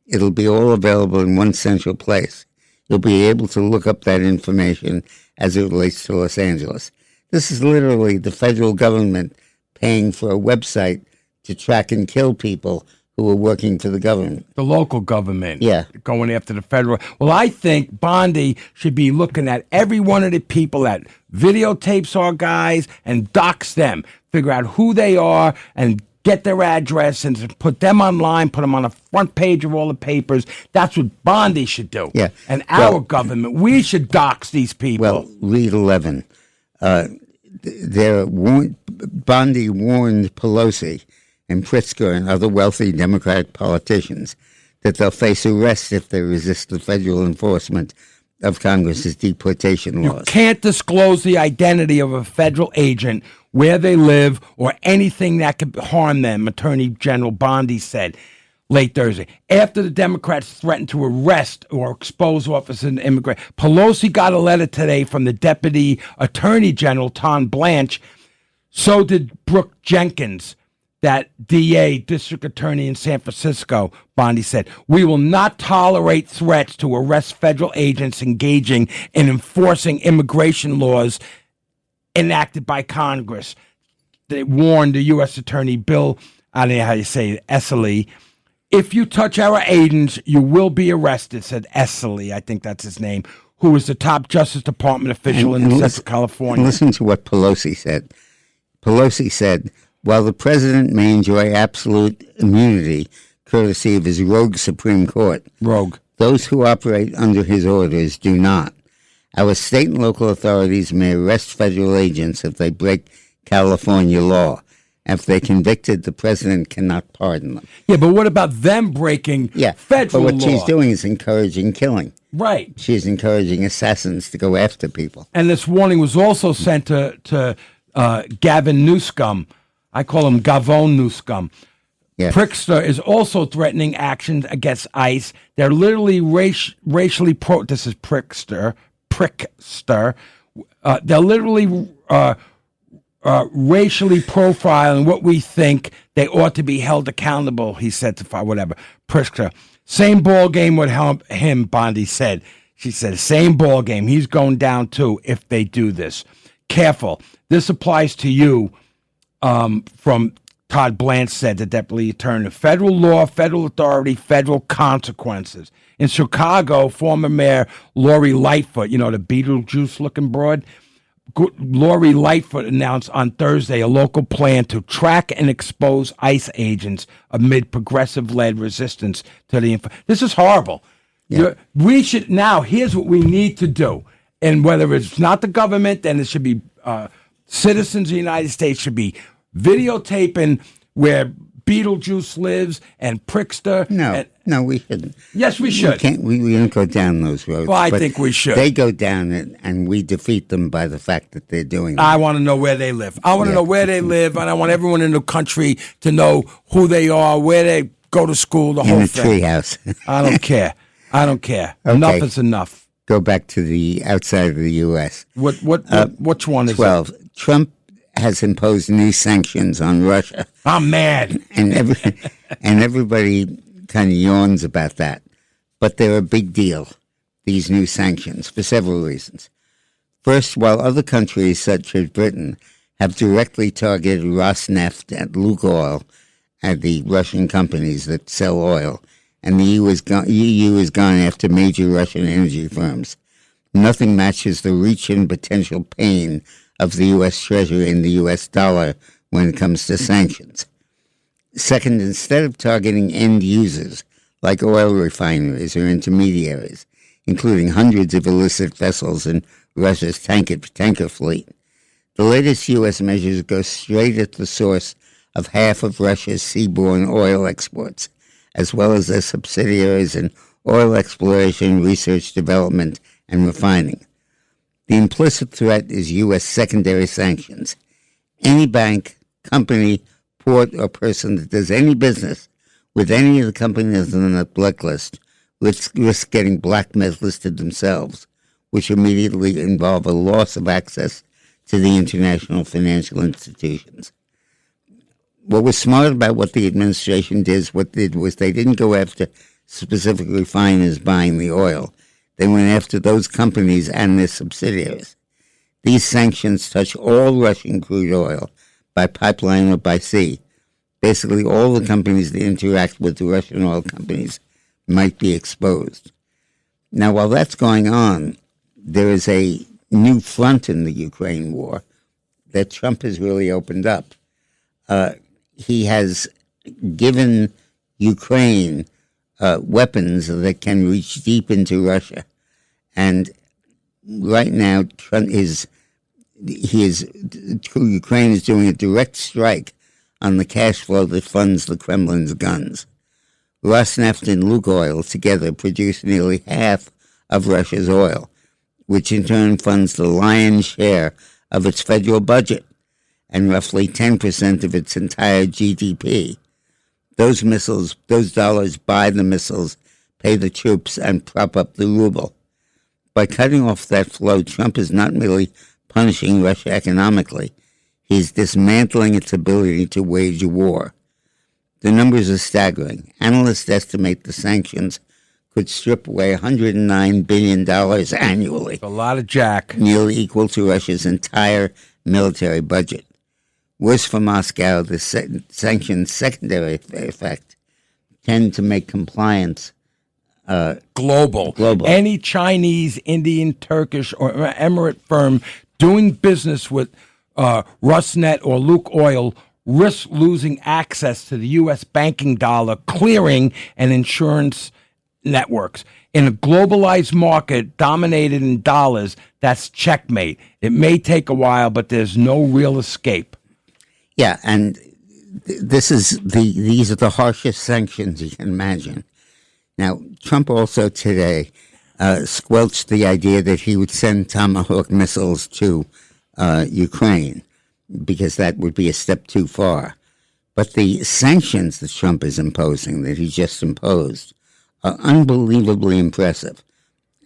It'll be all available in one central place. You'll be able to look up that information as it relates to Los Angeles. This is literally the federal government paying for a website to track and kill people who are working for the government. The local government. Yeah. Going after the federal. Well, I think Bondi should be looking at every one of the people that videotapes our guys and dox them, figure out who they are and get their address and put them online, put them on the front page of all the papers. That's what Bondi should do. Yeah. And our government, we should dox these people. Well, read 11. Bondi warned Pelosi and Pritzker and other wealthy Democratic politicians that they'll face arrest if they resist the federal enforcement of Congress's deportation laws. You can't disclose the identity of a federal agent, where they live, or anything that could harm them, Attorney General Bondi said late Thursday. After the Democrats threatened to arrest or expose officers and immigrants, Pelosi got a letter today from the Deputy Attorney General, Tom Blanche. So did Brooke Jenkins, that DA, District Attorney in San Francisco. Bondi said, "We will not tolerate threats to arrest federal agents engaging in enforcing immigration laws enacted by Congress." They warned the U.S. Attorney Bill, I don't know how you say it, Esseley, "If you touch our agents, you will be arrested," said Esseley, I think that's his name, who is the top Justice Department official in Central California. Listen to what Pelosi said. Pelosi said, "While the president may enjoy absolute immunity, courtesy of his rogue Supreme Court, those who operate under his orders do not. Our state and local authorities may arrest federal agents if they break California law. If they're convicted, the president cannot pardon them." Yeah, but what about them breaking federal law? But what she's doing is encouraging killing. Right. She's encouraging assassins to go after people. And this warning was also sent to Gavin Newsom. I call him Gavon Newsom. Yeah. Pritzker is also threatening actions against ICE. They're literally racially this is Pritzker. They're literally racially profiling what we think they ought to be held accountable, he said to whatever. Pritzker. Same ball game with him, Bondi said. She said, same ball game. He's going down too if they do this. Careful. This applies to you, from Todd Blanche said, the deputy attorney. Federal law, federal authority, federal consequences. In Chicago, former mayor Lori Lightfoot, you know, the Beetlejuice-looking broad, Lori Lightfoot announced on Thursday a local plan to track and expose ICE agents amid progressive-led resistance to the This is horrible. Yeah. We should now, here's what we need to do. And whether it's not the government, then it should be citizens of the United States should be videotaping where Beetlejuice lives and Pritzker. No, we shouldn't. Yes, we should. We don't go down those roads. Well, I think we should. They go down it, and we defeat them by the fact that they're doing it. I want to know where they live. I want to know where they live, and I want everyone in the country to know who they are, where they go to school, the whole thing. In a treehouse. I don't care. I don't care. Okay. Enough is enough. Go back to the outside of the U.S. Which one is 12. Trump has imposed new sanctions on Russia. I'm mad. And everybody kind of yawns about that. But they're a big deal, these new sanctions, for several reasons. First, while other countries such as Britain have directly targeted Rosneft and Lukoil, and the Russian companies that sell oil, and the EU has gone after major Russian energy firms, nothing matches the reach and potential pain of the U.S. Treasury and the U.S. dollar when it comes to sanctions. Second, instead of targeting end users like oil refineries or intermediaries, including hundreds of illicit vessels in Russia's tanker fleet, the latest U.S. measures go straight at the source of half of Russia's seaborne oil exports, as well as their subsidiaries in oil exploration, research, development, and refining. The implicit threat is U.S. secondary sanctions. Any bank, company, port, or person that does any business with any of the companies on the blacklist risk getting blacklisted themselves, which immediately involve a loss of access to the international financial institutions. What was smart about what the administration did was they didn't go after specific refiners buying the oil. They went after those companies and their subsidiaries. These sanctions touch all Russian crude oil by pipeline or by sea. Basically, all the companies that interact with the Russian oil companies might be exposed. Now, while that's going on, there is a new front in the Ukraine war that Trump has really opened up. He has given Ukraine weapons that can reach deep into Russia. And right now, Ukraine is doing a direct strike on the cash flow that funds the Kremlin's guns. Rosneft and Lukoil together produce nearly half of Russia's oil, which in turn funds the lion's share of its federal budget and roughly 10% of its entire GDP. Those dollars buy the missiles, pay the troops, and prop up the ruble. By cutting off that flow, Trump is not merely punishing Russia economically, he's dismantling its ability to wage a war. The numbers are staggering. Analysts estimate the sanctions could strip away $109 billion annually. A lot of jack. Nearly equal to Russia's entire military budget. Worse for Moscow, the sanctions' secondary effect tend to make compliance global. Any Chinese, Indian, Turkish, or Emirate firm doing business with Rosneft or Lukoil risks losing access to the U.S. banking dollar, clearing, and insurance networks. In a globalized market dominated in dollars, that's checkmate. It may take a while, but there's no real escape. Yeah, and these are the harshest sanctions you can imagine. Now, Trump also today squelched the idea that he would send Tomahawk missiles to Ukraine, because that would be a step too far. But the sanctions that Trump is imposing, that he just imposed, are unbelievably impressive.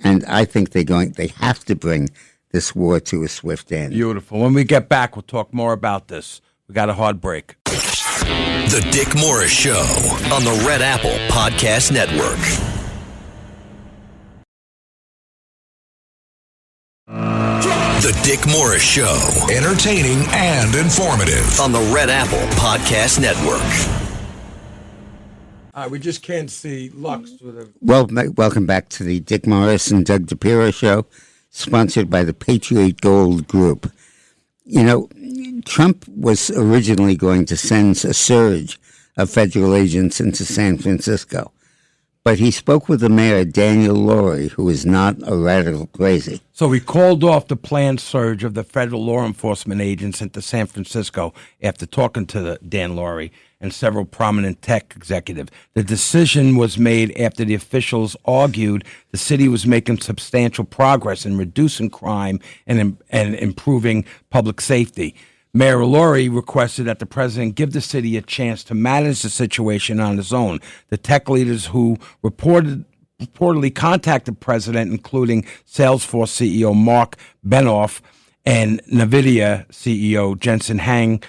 And I think they have to bring this war to a swift end. Beautiful. When we get back, we'll talk more about this. We got a hard break. The Dick Morris Show on the Red Apple Podcast Network. The Dick Morris Show. Entertaining and informative. On the Red Apple Podcast Network. We just can't see Lux. Welcome back to the Dick Morris and Doug DePiro Show, sponsored by the Patriot Gold Group. You know, Trump was originally going to send a surge of federal agents into San Francisco, but he spoke with the mayor, Daniel Lurie, who is not a radical crazy. So he called off the planned surge of the federal law enforcement agents into San Francisco after talking to Dan Lurie and several prominent tech executives. The decision was made after the officials argued the city was making substantial progress in reducing crime and improving public safety. Mayor Lurie requested that the president give the city a chance to manage the situation on his own. The tech leaders who reportedly contacted the president, including Salesforce CEO Mark Benioff and NVIDIA CEO Jensen Huang,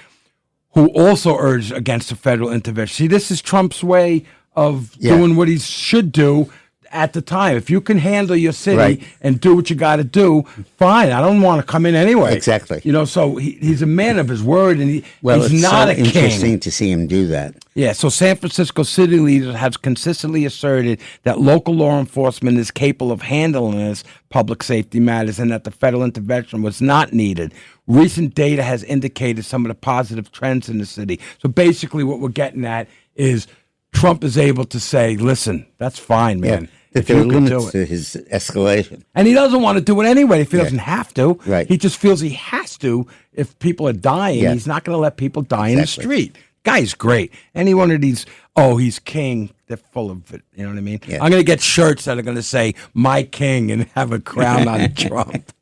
who also urged against the federal intervention. See, this is Trump's way of doing what he should do at the time. If you can handle your city and do what you got to do, fine. I don't want to come in anyway. Exactly. So he's a man of his word, and he's it's not so a king. Interesting to see him do that. Yeah, so San Francisco city leaders have consistently asserted that local law enforcement is capable of handling this public safety matters and that the federal intervention was not needed. Recent data has indicated some of the positive trends in the city. So basically what we're getting at is Trump is able to say, listen, that's fine, man. That there are limits to his escalation. And he doesn't want to do it anyway if he doesn't have to. Right. He just feels he has to if people are dying. He's not going to let people die in the street. Guy's great. Any one of these, he's king, they're full of it. You know what I mean? Yeah. I'm going to get shirts that are going to say, my king, and have a crown on Trump.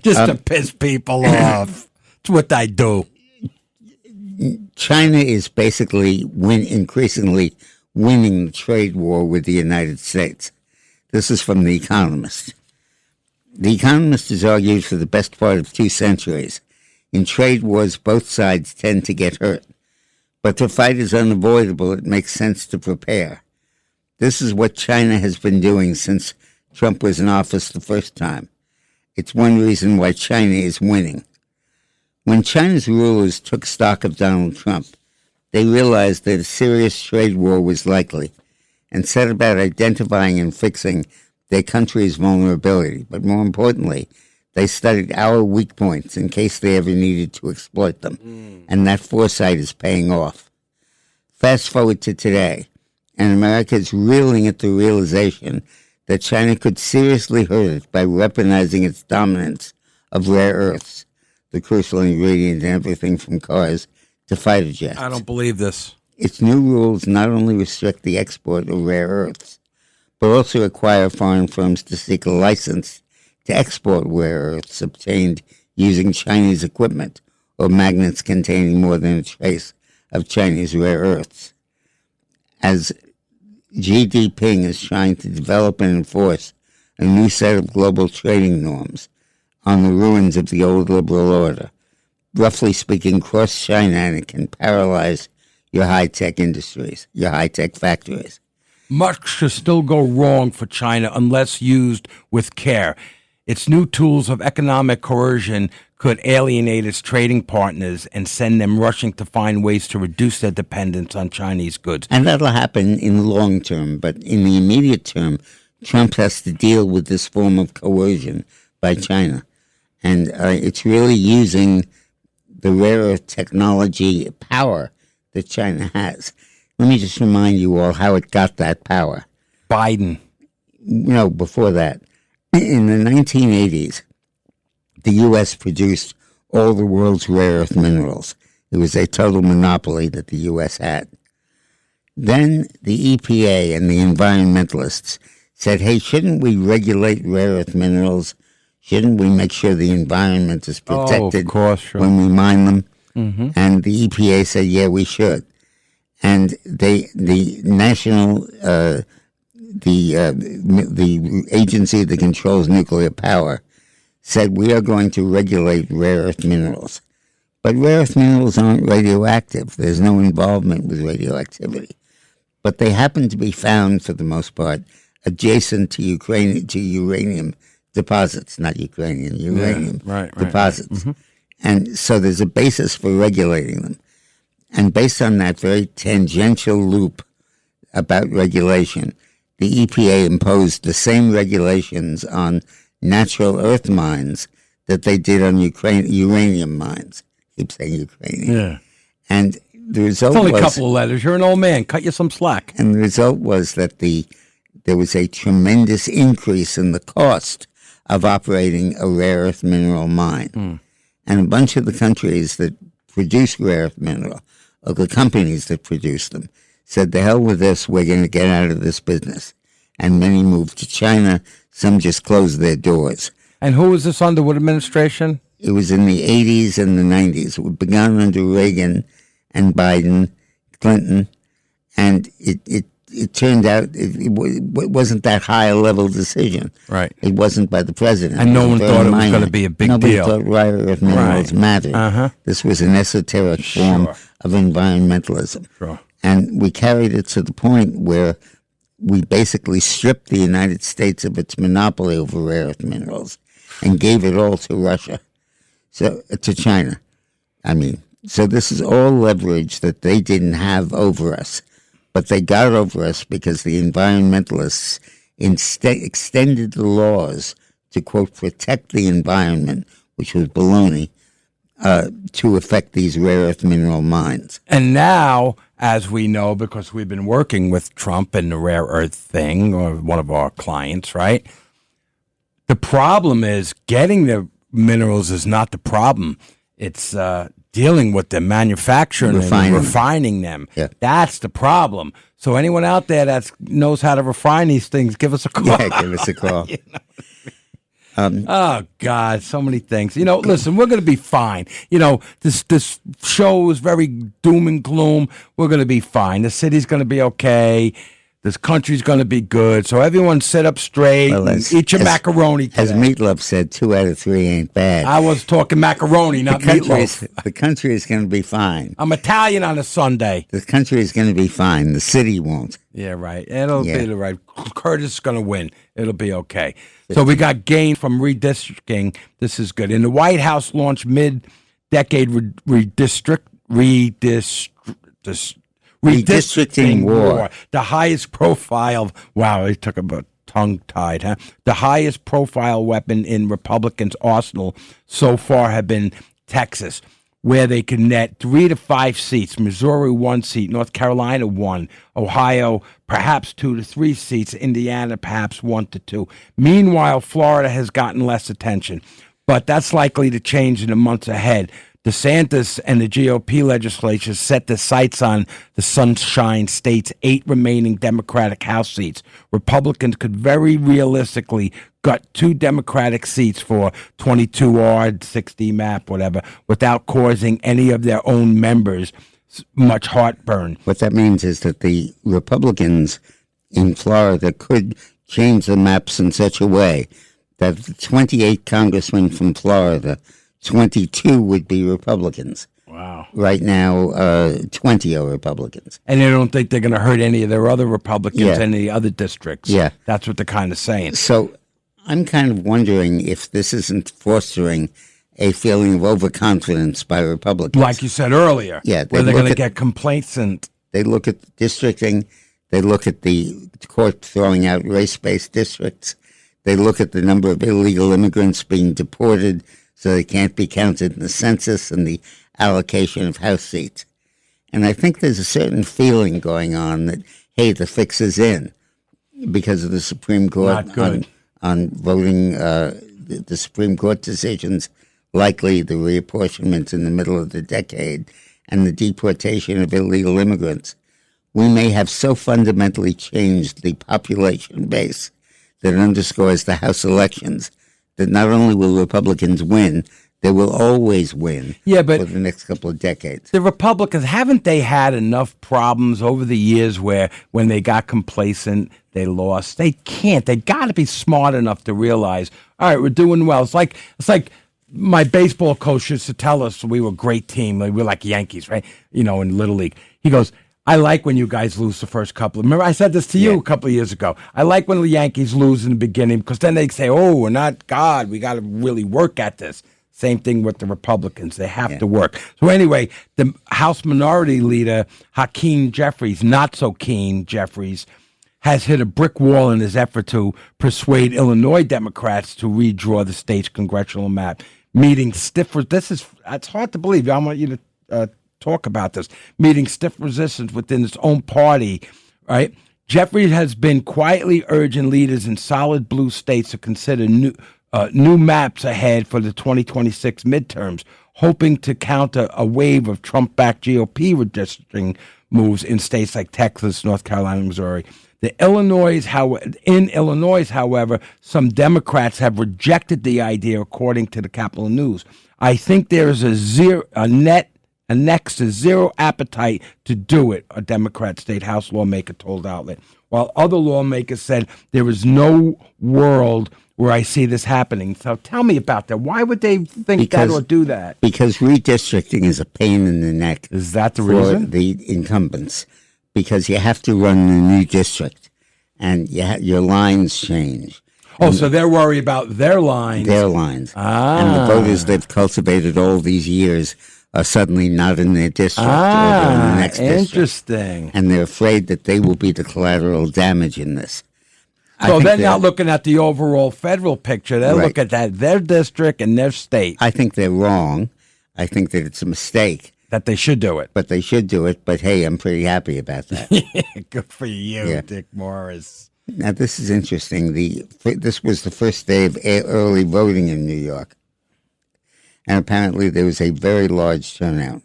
Just to piss people off. It's what I do. China is basically increasingly winning the trade war with the United States. This is from The Economist. The Economist has argued for the best part of 2 centuries. In trade wars, both sides tend to get hurt. But the fight is unavoidable. It makes sense to prepare. This is what China has been doing since Trump was in office the first time. It's one reason why China is winning. When China's rulers took stock of Donald Trump, they realized that a serious trade war was likely and set about identifying and fixing their country's vulnerability. But more importantly, they studied our weak points in case they ever needed to exploit them. And that foresight is paying off. Fast forward to today, and America is reeling at the realization that China could seriously hurt it by weaponizing its dominance of rare earths, the crucial ingredient in everything from cars to fighter jets. I don't believe this. Its new rules not only restrict the export of rare earths, but also require foreign firms to seek a license to export rare earths obtained using Chinese equipment or magnets containing more than a trace of Chinese rare earths. As Xi Jinping is trying to develop and enforce a new set of global trading norms on the ruins of the old liberal order, roughly speaking, cross China, and it can paralyze your high-tech industries, your high-tech factories. Much should still go wrong for China unless used with care. Its new tools of economic coercion could alienate its trading partners and send them rushing to find ways to reduce their dependence on Chinese goods. And that'll happen in the long term, but in the immediate term, Trump has to deal with this form of coercion by China. And it's really using the rare earth technology power that China has. Let me just remind you all how it got that power. Biden. No, before that. In the 1980s, the U.S. produced all the world's rare earth minerals. It was a total monopoly that the U.S. had. Then the EPA and the environmentalists said, hey, shouldn't we regulate rare earth minerals? Shouldn't we make sure the environment is protected when we mine them? Mm-hmm. And the EPA said, yeah, we should. And the national, the agency that controls nuclear power said, we are going to regulate rare earth minerals. But rare earth minerals aren't radioactive. There's no involvement with radioactivity. But they happen to be found, for the most part, adjacent to uranium deposits, not Ukrainian, uranium deposits. Right. Mm-hmm. And so there's a basis for regulating them. And based on that very tangential loop about regulation, the EPA imposed the same regulations on natural earth mines that they did on uranium mines. I keep saying Ukrainian. Yeah. And the result was... It's only a couple of letters. You're an old man. Cut you some slack. And the result was that there was a tremendous increase in the cost of operating a rare earth mineral mine. Mm. And a bunch of the countries that produce rare earth mineral, or the companies that produce them, said, the hell with this, we're going to get out of this business. And many moved to China. Some just closed their doors. And who was this under? What administration? It was in the 80s and the 90s. It began under Reagan and Biden, Clinton, and it it turned out it wasn't that high a level decision. Right. It wasn't by the president. And no one thought it was minor. going to be a big Nobody deal. thought rare earth minerals mattered. Uh-huh. This was an esoteric form of environmentalism. Sure. And we carried it to the point where we basically stripped the United States of its monopoly over rare earth minerals and gave it all to Russia, to China. So this is all leverage that they didn't have over us. But they got over us because the environmentalists extended the laws to, quote, protect the environment, which was baloney, to affect these rare earth mineral mines. And now, as we know, because we've been working with Trump and the rare earth thing, or one of our clients, right? The problem is getting the minerals is not the problem. It's dealing with them, manufacturing and refining them. Yeah. That's the problem. So anyone out there that knows how to refine these things, give us a call. Yeah, give us a call. Oh, God, so many things. Listen, we're going to be fine. This show is very doom and gloom. We're going to be fine. The city's going to be okay. This country's going to be good. So everyone sit up straight and eat your macaroni today. As Meatloaf said, 2 out of 3 ain't bad. I was talking macaroni, not meatloaf. The country is going to be fine. I'm Italian on a Sunday. The country is going to be fine. The city won't. Yeah, right. It'll be the right. Curtis is going to win. It'll be okay. So we got gain from redistricting. This is good. And the White House launched mid-decade redistricting war. The highest profile. Wow, it took a tongue-tied, huh? The highest profile weapon in Republicans' arsenal so far have been Texas, where they can net 3 to 5 seats. Missouri 1 seat, North Carolina 1, Ohio perhaps 2 to 3 seats, Indiana perhaps 1 to 2. Meanwhile, Florida has gotten less attention, but that's likely to change in the months ahead. DeSantis and the GOP legislature set their sights on the Sunshine State's 8 remaining Democratic House seats. Republicans could very realistically gut 2 Democratic seats for 22R, 60 map, whatever, without causing any of their own members much heartburn. What that means is that the Republicans in Florida could change the maps in such a way that the 28 congressmen from Florida, 22 would be Republicans. Wow. Right now, 20 are Republicans. And they don't think they're going to hurt any of their other Republicans in the other districts. Yeah. That's what they're kind of saying. So I'm kind of wondering if this isn't fostering a feeling of overconfidence by Republicans. Like you said earlier. Yeah. Where they're going to get complacent. They look at districting. They look at the court throwing out race-based districts. They look at the number of illegal immigrants being deported so they can't be counted in the census and the allocation of House seats. And I think there's a certain feeling going on that, hey, the fix is in because of the Supreme Court on voting, the Supreme Court decisions, likely the reapportionment in the middle of the decade and the deportation of illegal immigrants. We may have so fundamentally changed the population base that underscores the House elections that not only will Republicans win, they will always win for the next couple of decades. The Republicans, haven't they had enough problems over the years where when they got complacent, they lost? They can't. They got to be smart enough to realize, all right, we're doing well. It's like my baseball coach used to tell us we were a great team. Like, we're like Yankees, right? In Little League. He goes, I like when you guys lose the first couple. Remember, I said this to you a couple of years ago. I like when the Yankees lose in the beginning because then they say, oh, we're not God. We got to really work at this. Same thing with the Republicans. They have to work. So anyway, the House Minority Leader, Hakeem Jeffries, not so keen Jeffries, has hit a brick wall in his effort to persuade Illinois Democrats to redraw the state's congressional map. Meeting stiff. It's hard to believe. I want you to talk about this. Meeting stiff resistance within its own party, right? Jeffries has been quietly urging leaders in solid blue states to consider new maps ahead for the 2026 midterms, hoping to counter a wave of Trump-backed GOP redistricting moves in states like Texas, North Carolina, and Missouri. In Illinois, however, some Democrats have rejected the idea, according to the Capitol News. I think there is a and next to zero appetite to do it, a Democrat state House lawmaker told Outlet. While other lawmakers said there is no world where I see this happening. So tell me about that. Why would they think that or do that? Because redistricting is a pain in the neck. Is that the for reason? The incumbents, because you have to run a new district, and your lines change. Oh, so they're worried about their lines. Their lines. And the voters they've cultivated all these years are suddenly not in their district or they're in the next district. Interesting. And they're afraid that they will be the collateral damage in this. So they're not looking at the overall federal picture. They're looking at their district and their state. I think they're wrong. I think that it's a mistake. That they should do it. But they should do it. But, hey, I'm pretty happy about that. Good for you, Dick Morris. Now, this is interesting. This was the first day of early voting in New York. And apparently there was a very large turnout,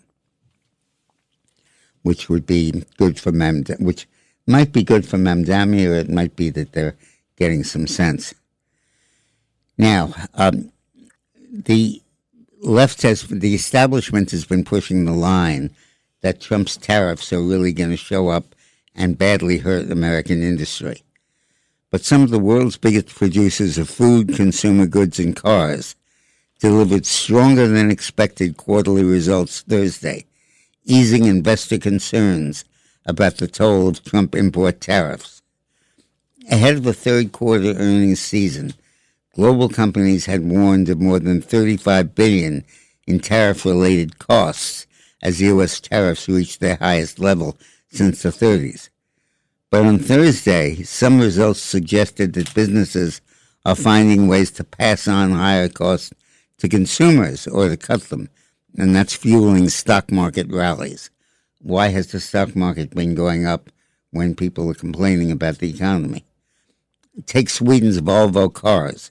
which would be good for which might be good for Mamdani, or it might be that they're getting some sense. Now, the establishment has been pushing the line that Trump's tariffs are really going to show up and badly hurt American industry. But some of the world's biggest producers of food, consumer goods, and cars delivered stronger than expected quarterly results Thursday, easing investor concerns about the toll of Trump import tariffs. Ahead of a third quarter earnings season, global companies had warned of more than $35 billion in tariff-related costs as U.S. tariffs reached their highest level since the 30s. But on Thursday, some results suggested that businesses are finding ways to pass on higher costs to consumers or to cut them, and that's fueling stock market rallies. Why has the stock market been going up when people are complaining about the economy? Take Sweden's Volvo Cars.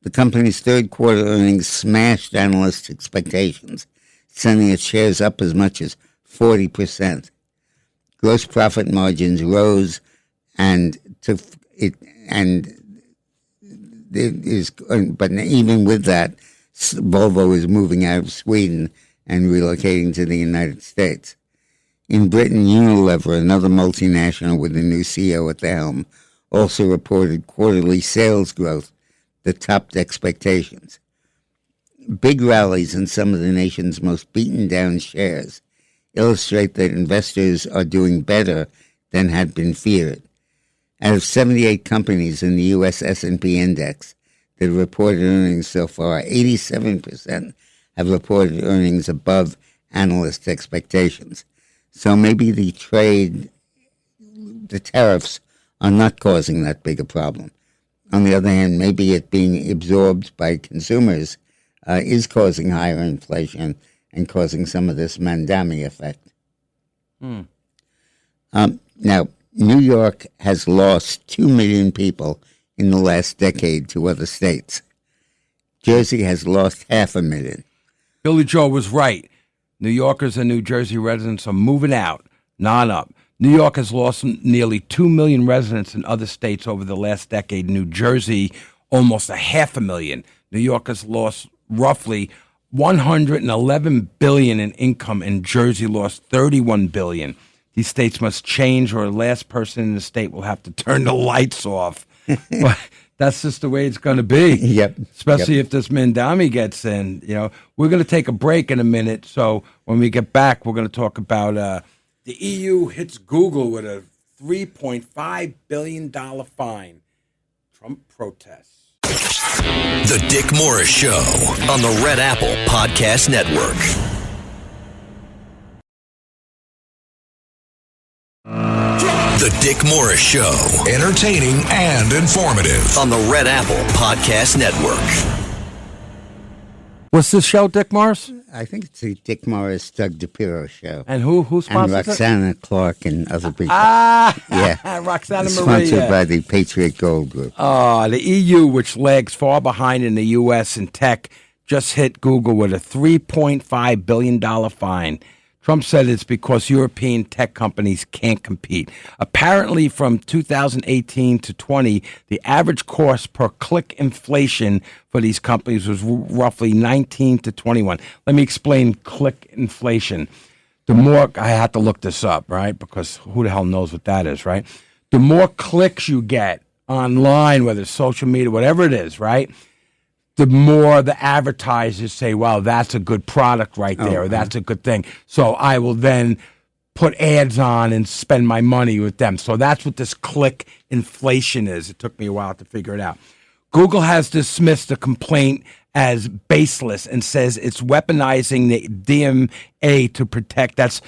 The company's third quarter earnings smashed analysts' expectations, sending its shares up as much as 40%. Gross profit margins rose, but even with that, Volvo is moving out of Sweden and relocating to the United States. In Britain, Unilever, another multinational with a new CEO at the helm, also reported quarterly sales growth that topped expectations. Big rallies in some of the nation's most beaten-down shares illustrate that investors are doing better than had been feared. Out of 78 companies in the U.S. S&P index that have reported earnings so far, 87% have reported earnings above analyst expectations. So maybe the tariffs are not causing that big a problem. On the other hand, maybe it being absorbed by consumers is causing higher inflation and causing some of this Mamdani effect. Now, New York has lost 2 million people in the last decade to other states. Jersey has lost 500,000. Billy Joe was right. New Yorkers and New Jersey residents are moving out, not up. New York has lost nearly 2 million residents in other states over the last decade. New Jersey, almost 500,000. New York has lost roughly $111 billion in income, and Jersey lost $31 billion. These states must change, or the last person in the state will have to turn the lights off. But that's just the way it's going to be. Yep. Especially if this Mamdani gets in. You know, we're going to take a break in a minute. So when we get back, we're going to talk about the EU hits Google with a $3.5 billion fine. Trump protests. The Dick Morris Show on the Red Apple Podcast Network. The Dick Morris Show. Entertaining and informative. On the Red Apple Podcast Network. What's this show, Dick Morris? I think it's the Dick Morris, Doug DePiro show. And who sponsors and it? Roxana Clark and other people. Yeah. Roxana Maria. Sponsored by the Patriot Gold Group. The EU, which lags far behind in the U.S. in tech, just hit Google with a $3.5 billion fine. Trump said it's because European tech companies can't compete. Apparently, from 2018 to 20, the average cost per click inflation for these companies was roughly 19 to 21. Let me explain click inflation. The more, I had to look this up, right? Because who the hell knows what that is, right? The more clicks you get online, whether it's social media, whatever it is, right? The more the advertisers say, wow, that's a good product right there, or that's a good thing. So I will then put ads on and spend my money with them. So that's what this click inflation is. It took me a while to figure it out. Google has dismissed the complaint as baseless and says it's weaponizing the DMA to protect, that's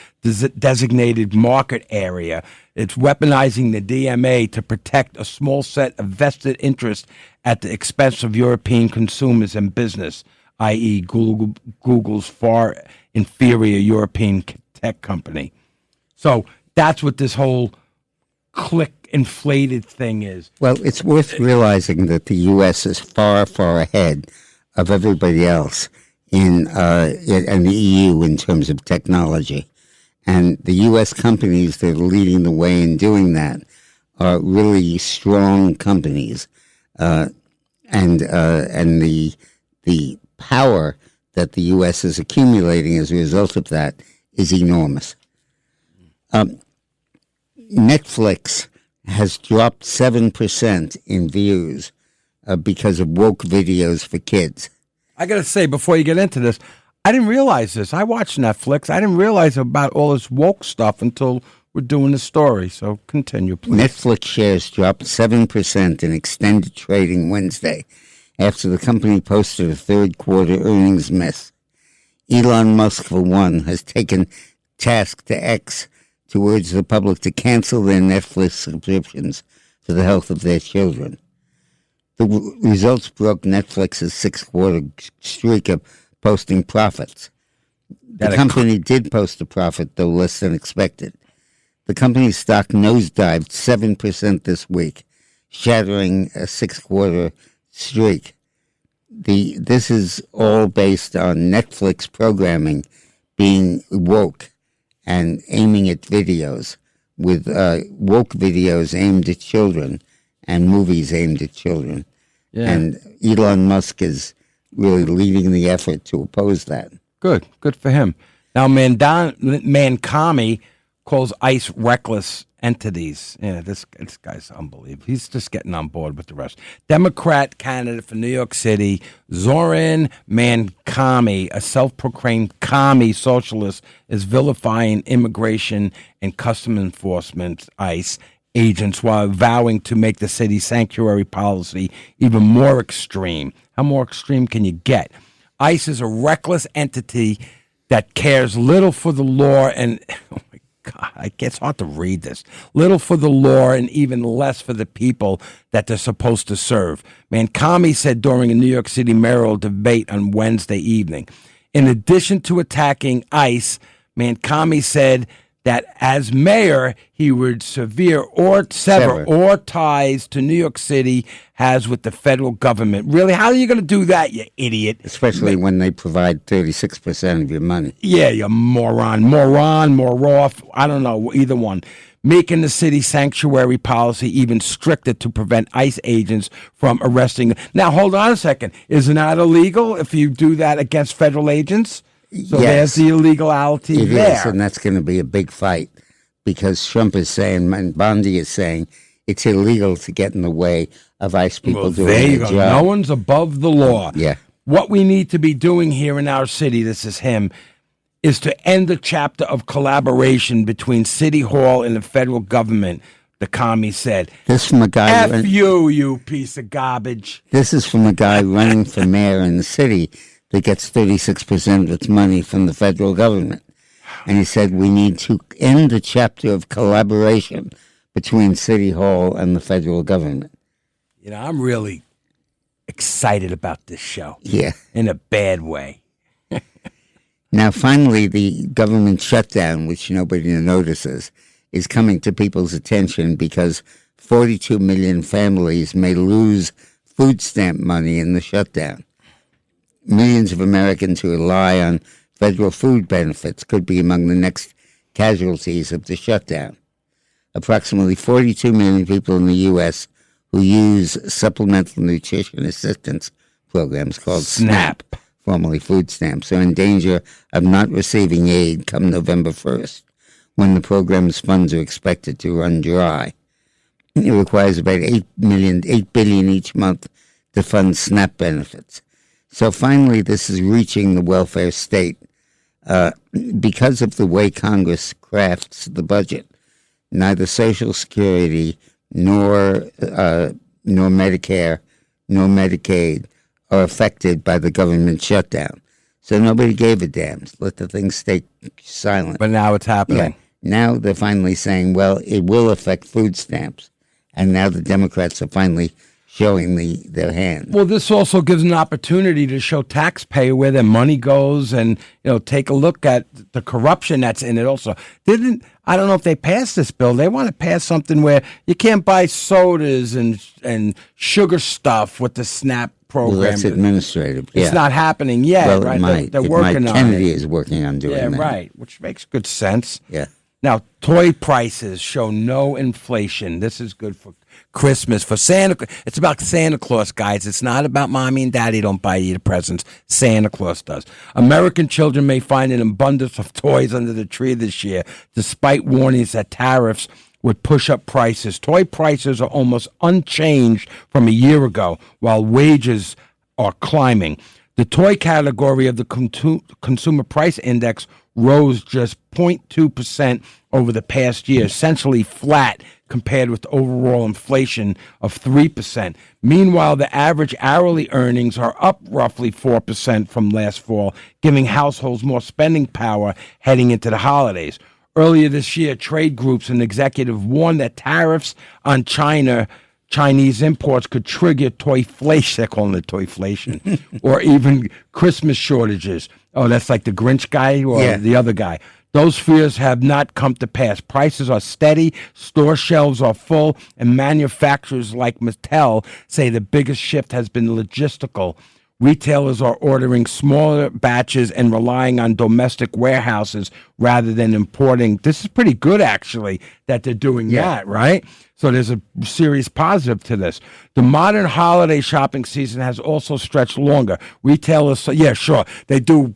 designated market area. It's weaponizing the DMA to protect a small set of vested interests at the expense of European consumers and business, i.e. Google's far inferior European tech company. So that's what this whole click inflated thing is. Well, it's worth realizing that the U.S. is far, far ahead of everybody else in the EU in terms of technology. And the U.S. companies that are leading the way in doing that are really strong companies. And the power that the U.S. is accumulating as a result of that is enormous. Netflix has dropped 7% in views because of woke videos for kids. I got to say, before you get into this, I didn't realize this. I watch Netflix. I didn't realize about all this woke stuff until we're doing the story. So continue, please. Netflix shares dropped 7% in extended trading Wednesday after the company posted a third quarter earnings miss. Elon Musk, for one, has taken task to X to urge the public to cancel their Netflix subscriptions for the health of their children. The results broke Netflix's six-quarter streak of posting profits. The company did post a profit, though less than expected. The company's stock nosedived 7% this week, shattering a six-quarter streak. This is all based on Netflix programming being woke and aiming at videos, with woke videos aimed at children and movies aimed at children. Yeah. And Elon Musk is really leading the effort to oppose that. Good for him. Now, Mancami calls ICE reckless entities. Yeah, this guy's unbelievable. He's just getting on board with the rest. Democrat candidate for New York City, Zoran Mancami, a self-proclaimed commie socialist, is vilifying immigration and customs enforcement, ICE, agents while vowing to make the city's sanctuary policy even more extreme. How more extreme can you get? ICE is a reckless entity that cares little for the law and, oh my God, it's hard to read this, little for the law and even less for the people that they're supposed to serve. Mancami said during a New York City mayoral debate on Wednesday evening. In addition to attacking ICE, Mancami said that as mayor, he would sever all ties to New York City has with the federal government. Really? How are you going to do that, you idiot? Especially when they provide 36% of your money. Yeah, you moron. Moroff, I don't know, either one. Making the city sanctuary policy even stricter to prevent ICE agents from arresting. Now, hold on a second. Isn't that illegal if you do that against federal agents? So yes, there's the illegality there. It is, and that's going to be a big fight because Trump is saying, and Bondi is saying, it's illegal to get in the way of ICE people doing their job. No one's above the law. Yeah. What we need to be doing here in our city, this is him, is to end the chapter of collaboration between City Hall and the federal government, the commie said. This from a guy. F you piece of garbage. This is from a guy running for mayor in the city that gets 36% of its money from the federal government. And he said we need to end the chapter of collaboration between City Hall and the federal government. You know, I'm really excited about this show. Yeah. In a bad way. Now, finally, the government shutdown, which nobody notices, is coming to people's attention because 42 million families may lose food stamp money in the shutdown. Millions of Americans who rely on federal food benefits could be among the next casualties of the shutdown. Approximately 42 million people in the U.S. who use supplemental nutrition assistance programs called SNAP, formerly food stamps, are in danger of not receiving aid come November 1st, when the program's funds are expected to run dry. It requires about $8 billion each month to fund SNAP benefits. So finally, this is reaching the welfare state. Because of the way Congress crafts the budget, neither Social Security nor Medicare nor Medicaid are affected by the government shutdown. So nobody gave a damn. Let the thing stay silent. But now it's happening. Yeah. Now they're finally saying, well, it will affect food stamps. And now the Democrats are finally showing their hand. Well, this also gives an opportunity to show taxpayer where their money goes, and take a look at the corruption that's in it. Also, I don't know if they passed this bill. They want to pass something where you can't buy sodas and sugar stuff with the SNAP program. Well, that's administrative. It's not happening yet. Well, right? it might. They're working on it. Kennedy is working on doing that. Yeah, right. Which makes good sense. Yeah. Now, toy prices show no inflation. This is good for Christmas, for Santa. It's about Santa Claus, guys. It's not about mommy and daddy don't buy you the presents. Santa Claus does. American children may find an abundance of toys under the tree this year, despite warnings that tariffs would push up prices. Toy prices are almost unchanged from a year ago, while wages are climbing. The toy category of the Consumer Price Index rose just 0.2% over the past year, essentially flat compared with overall inflation of 3%. Meanwhile, the average hourly earnings are up roughly 4% from last fall, giving households more spending power heading into the holidays. Earlier this year, trade groups and executives warned that tariffs on Chinese imports could trigger toyflation, they're calling it toyflation, or even Christmas shortages. Oh, that's like the Grinch guy or the other guy. Those fears have not come to pass. Prices are steady, store shelves are full, and manufacturers like Mattel say the biggest shift has been logistical. Retailers are ordering smaller batches and relying on domestic warehouses rather than importing. This is pretty good, actually, that they're doing that, right? So there's a serious positive to this. The modern holiday shopping season has also stretched longer. Retailers, they do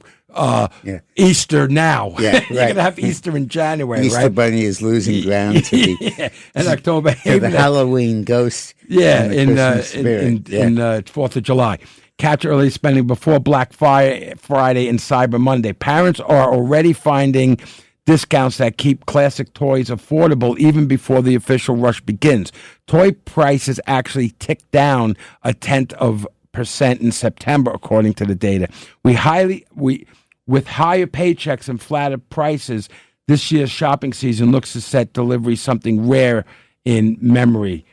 Easter now. Yeah, right. You're going to have Easter in January, Easter right? Bunny is losing ground to the, and October. to the Halloween ghost. Yeah, and the Christmas spirit. in 4th of July. Catch early spending before Black Friday and Cyber Monday. Parents are already finding discounts that keep classic toys affordable even before the official rush begins. Toy prices actually ticked down 0.1% in September, according to the data. With higher paychecks and flatter prices, this year's shopping season looks to set delivery something rare in memory.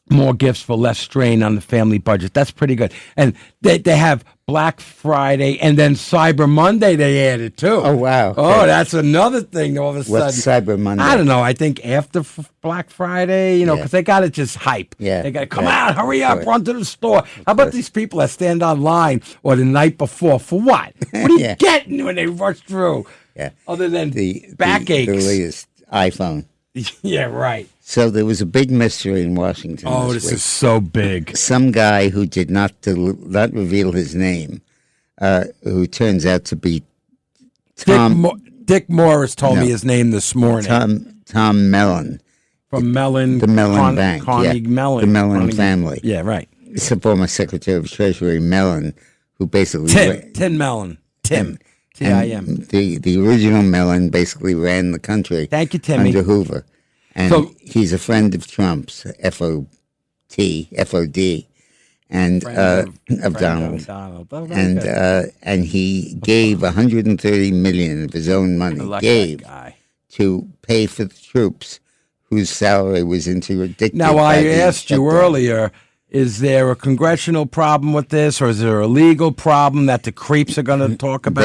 More gifts for less strain on the family budget. That's pretty good. And they have Black Friday and then Cyber Monday they added too. Oh, wow. Oh, that's another thing all of a sudden. What's Cyber Monday? I don't know. I think after Black Friday, because they got to just hype. Yeah. They got to come out, hurry up, run to the store. How about these people that stand online or the night before? For what? What are you getting when they rush through? Yeah. Other than the backaches. The latest iPhone. Yeah, right. So there was a big mystery in Washington. Oh, this this week. is so big. Some guy who did not reveal his name, who turns out to be Tom. Dick Morris told me his name this morning. Tom Mellon. From Mellon. The Mellon Bank. Carnegie Mellon. The Mellon family. Yeah, right. It's the former Secretary of Treasury Mellon, who basically... Tim Mellon. Tim. T-I-M. The original Mellon basically ran the country. Thank you, Timmy. Under Hoover. And he's a friend of Trump's, F-O-D, and of Donald. And he gave $130 million of his own money, to pay for the troops whose salary was interdicted. Now, I asked you earlier, is there a congressional problem with this, or is there a legal problem that the creeps are going to talk about?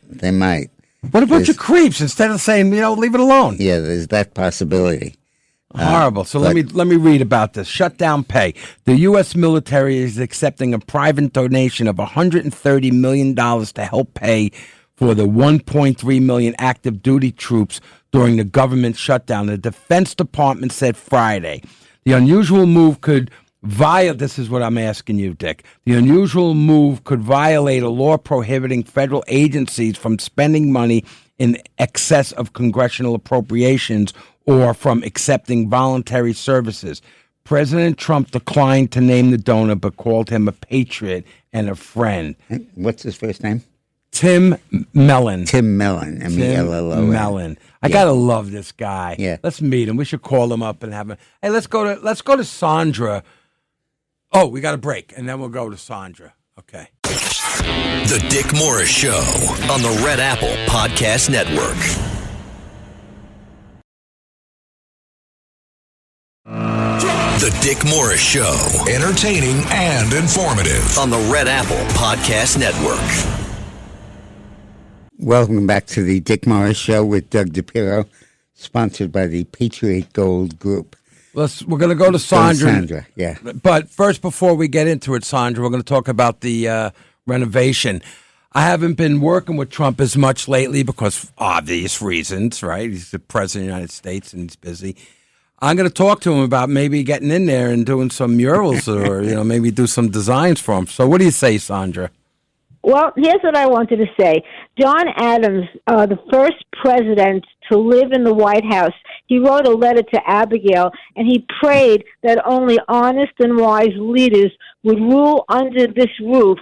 They might. What a bunch of creeps! Instead of saying, leave it alone. Yeah, there's that possibility. Horrible. So let me read about this. Shutdown pay. The U.S. military is accepting a private donation of $130 million to help pay for the 1.3 million active duty troops during the government shutdown. The Defense Department said Friday the unusual move could violate. This is what I'm asking you, Dick. The unusual move could violate a law prohibiting federal agencies from spending money in excess of congressional appropriations or from accepting voluntary services. President Trump declined to name the donor, but called him a patriot and a friend. What's his first name? Tim Mellon. Tim Mellon. M-E-L-L-O-N. Mellon. I gotta love this guy. Yeah. Let's meet him. We should call him up and have him. Hey, let's go to Sandra. Oh, we got a break, and then we'll go to Sandra. Okay. The Dick Morris Show on the Red Apple Podcast Network. The Dick Morris Show. Entertaining and informative. On the Red Apple Podcast Network. Welcome back to the Dick Morris Show with Doug DePiro, sponsored by the Patriot Gold Group. We're going to go to Sandra. Sandra, yeah. But first, before we get into it, Sandra, we're going to talk about the renovation. I haven't been working with Trump as much lately because of obvious reasons, right? He's the president of the United States and he's busy. I'm going to talk to him about maybe getting in there and doing some murals or, maybe do some designs for him. So what do you say, Sandra? Well, here's what I wanted to say. John Adams, the first president to live in the White House, he wrote a letter to Abigail, and he prayed that only honest and wise leaders would rule under this roof,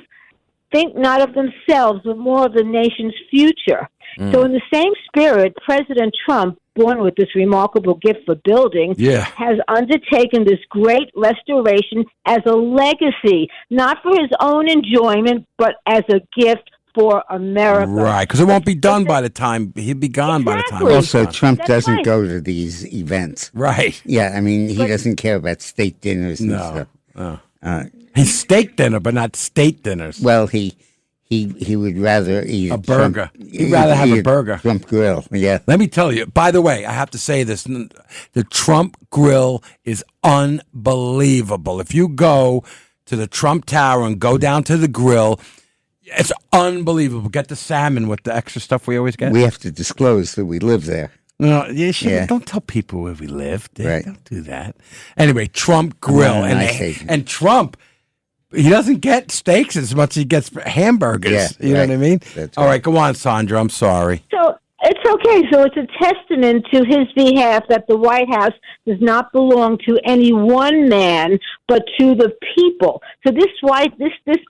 think not of themselves, but more of the nation's future. So in the same spirit, President Trump, born with this remarkable gift for building, has undertaken this great restoration as a legacy, not for his own enjoyment, but as a gift for America. Right, because it won't be done by the time, he'll be gone by the time. Also, Trump doesn't go to these events. Right. Yeah, I mean, he doesn't care about state dinners and stuff. He's steak dinner, but not state dinners. Well, he would rather eat a burger. He'd rather have a burger. Trump Grill, yeah. Let me tell you, by the way, I have to say this. The Trump Grill is unbelievable. If you go to the Trump Tower and go down to the grill, it's unbelievable. Get the salmon with the extra stuff we always get. We have to disclose that we live there. No, don't tell people where we live. Right. Don't do that. Anyway, Trump Grill. And Trump, he doesn't get steaks as much as he gets hamburgers. Yeah, you know what I mean? That's All right, go on, Sandra. I'm sorry. So it's okay. So it's a testament to his behalf that the White House does not belong to any one man, but to the people. So this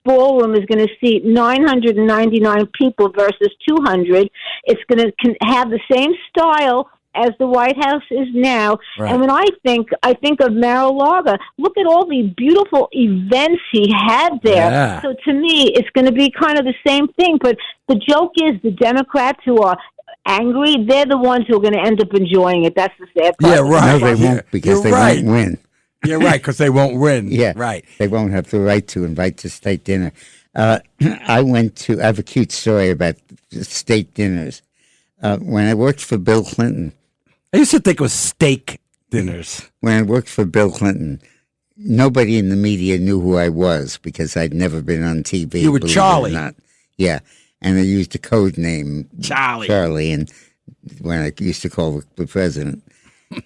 ballroom is going to seat 999 people versus 200. It's going to have the same style as the White House is now. Right. And when I think of Mar-a-Lago, look at all the beautiful events he had there. Yeah. So to me, it's going to be kind of the same thing. But the joke is the Democrats who are angry, they're the ones who are going to end up enjoying it. That's the sad part. Yeah, right. No, they won't, because they won't win. You're right, because they won't win. Yeah, right. They won't have the right to invite to state dinner. I have a cute story about state dinners. When I worked for Bill Clinton, I used to think it was steak dinners. When I worked for Bill Clinton, nobody in the media knew who I was because I'd never been on TV. You were Charlie. Not. Yeah, and they used a code name, Charlie, and when I used to call the president.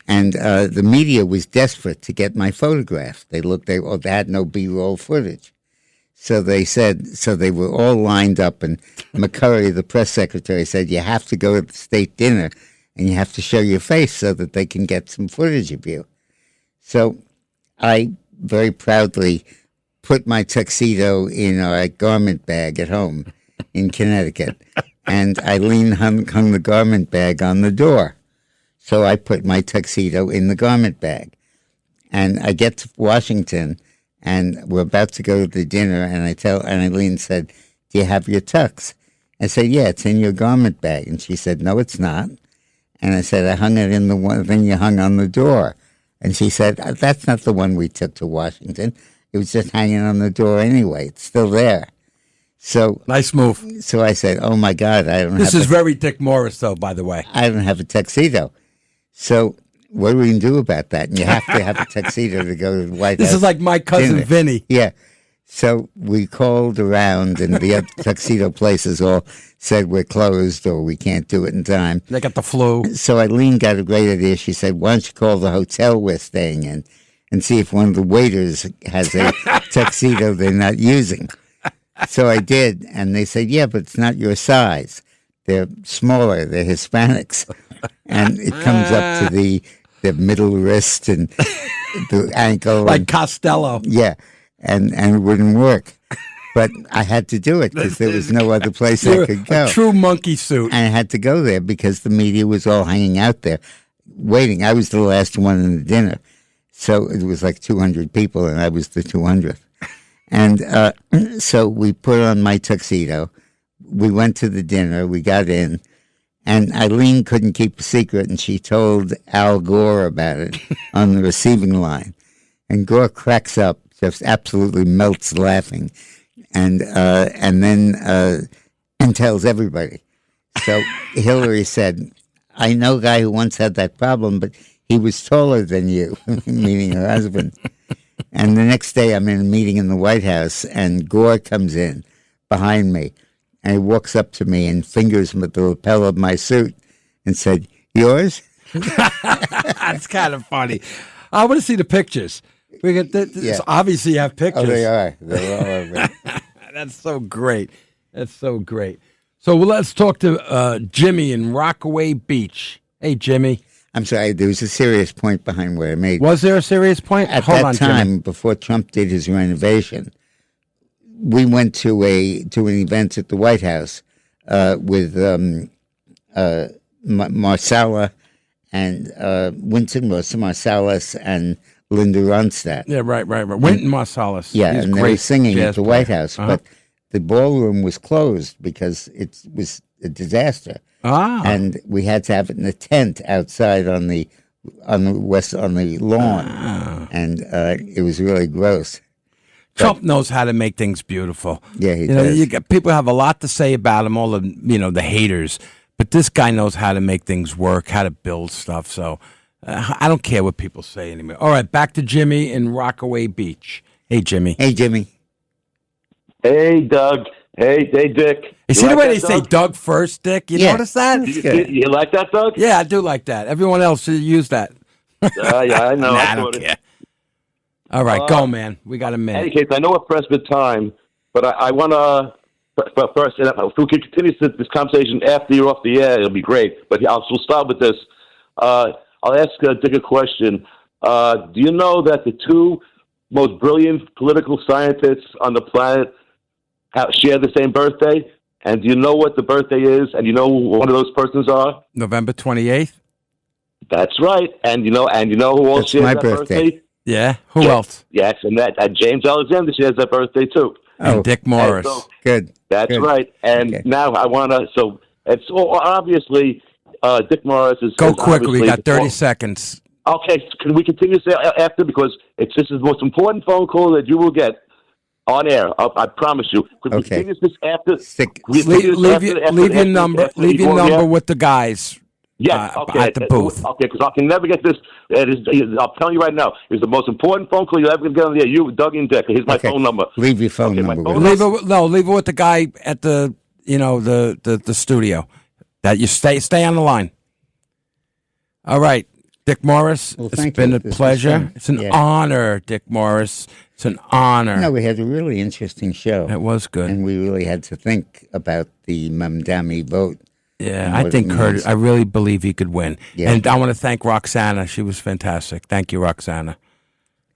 And the media was desperate to get my photograph. They had no B-roll footage. So they were all lined up, and McCurry, the press secretary, said, you have to go to the state dinner, and you have to show your face so that they can get some footage of you. So I very proudly put my tuxedo in a garment bag at home in Connecticut, and Eileen hung the garment bag on the door. So I put my tuxedo in the garment bag. And I get to Washington, and we're about to go to the dinner, and Eileen said, do you have your tux? I said, yeah, it's in your garment bag. And she said, no, it's not. And I said, I hung it in the one thing you hung on the door. And she said, that's not the one we took to Washington. It was just hanging on the door anyway. It's still there. So nice move. So I said, oh, my God, This is very Dick Morris, though, by the way. I don't have a tuxedo. So what are we going to do about that? And you have to have a tuxedo to go to the White House. This is like my cousin dinner. Vinny. Yeah. So we called around, and the other tuxedo places all said we're closed or we can't do it in time. They got the flu. So Eileen got a great idea. She said, why don't you call the hotel we're staying in and see if one of the waiters has a tuxedo they're not using. So I did, and they said, yeah, but it's not your size. They're smaller. They're Hispanics. And it comes up to the middle wrist and the ankle. Like Costello. Yeah, and it wouldn't work. But I had to do it because there was no other place I could go. A true monkey suit. And I had to go there because the media was all hanging out there waiting. I was the last one in the dinner. So it was like 200 people, and I was the 200th. And so we put on my tuxedo. We went to the dinner. We got in. And Eileen couldn't keep a secret, and she told Al Gore about it on the receiving line. And Gore cracks up, just absolutely melts laughing, and then tells everybody. So Hillary said, I know a guy who once had that problem, but he was taller than you, meaning her husband. And the next day I'm in a meeting in the White House, and Gore comes in behind me. And he walks up to me and fingers the lapel of my suit and said, yours? That's kind of funny. I want to see the pictures. We get Yeah. Obviously, you have pictures. Oh, they are. They're all over. That's so great. That's so great. So let's talk to Jimmy in Rockaway Beach. Hey, Jimmy. I'm sorry, there was a serious point behind what I made. Was there a serious point? At Hold that on, time, Jimmy. before Trump did his renovation, we went to an event at the White House with Marsala and Winston Marsalis and Linda Ronstadt. Yeah, right. Wynton Marsalis. Yeah, He's and they great were singing jazz at the player. White House, Uh-huh. but the ballroom was closed because it was a disaster. And we had to have it in a tent outside on the lawn, and it was really gross. Trump knows how to make things beautiful. Yeah, he does. People have a lot to say about him, all the haters, but this guy knows how to make things work, how to build stuff. So I don't care what people say anymore. All right, back to Jimmy in Rockaway Beach. Hey, Jimmy. Hey, Jimmy. Hey, Doug. Hey, Dick. You see the way they say Doug first, Dick? You notice that? You like that, Doug? Yeah, I do like that. Everyone else should use that. Yeah, I know. Nah, I I don't thought it. care. All right, go, man. We got a In minute. any case, I know we're pressed for time, but I want to first, if we could continue this conversation after you're off the air, it'll be great. But we'll start with this. I'll ask Dick a question. Do you know that the two most brilliant political scientists on the planet share the same birthday? And do you know what the birthday is? And you know who one of those persons are? November 28th? That's right. And you know who else That's shares my that birthday. Yeah? Who else? Yes, and that James Alexander shares that birthday too. And Dick Morris. And so- Good. That's Good. right. And Okay. now I want to. So it's obviously Dick Morris is. Go is quickly. We obviously got 30 the- seconds. Okay, can we continue to say after, because this is the most important phone call that you will get on air. I promise you. Could we Okay. continue this after? Stick. we continue this Leave after your number. after Leave you your go on the number air? with the guys. Yes, okay. at the booth. Okay, because I can never get this. I'm telling you right now, it's the most important phone call you're ever going to get on the air. You, Doug and Dick. Here's my Okay. phone number. Leave your phone Okay, my number phone with us. Leave it with the guy at the the studio. That you stay on the line. All right, Dick Morris. Well, It's thank been you. a This was pleasure. fun. It's an Yeah. honor, Dick Morris. It's an honor. No, we had a really interesting show. It was good. And we really had to think about the Mamdani vote. Yeah, and I what think it Curtis. means. I really believe he could win. Yeah. And I want to thank Roxana. She was fantastic. Thank you, Roxana.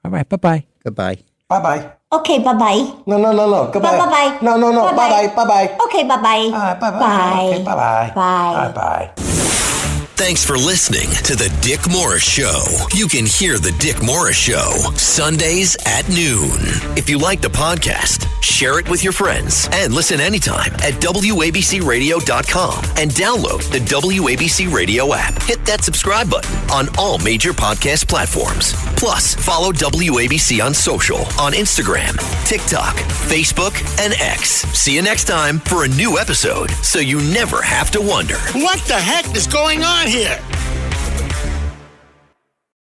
All right, bye-bye. Goodbye. Bye-bye. Okay, bye-bye. No. Goodbye. Bye-bye. No. Bye-bye. Bye-bye. Okay, bye-bye. Bye-bye. Bye. Okay, bye-bye. Bye. Bye-bye. Thanks for listening to The Dick Morris Show. You can hear The Dick Morris Show Sundays at noon. If you like the podcast, share it with your friends and listen anytime at WABCRadio.com and download the WABC Radio app. Hit that subscribe button on all major podcast platforms. Plus, follow WABC on social on Instagram, TikTok, Facebook, and X. See you next time for a new episode so you never have to wonder. What the heck is going on here?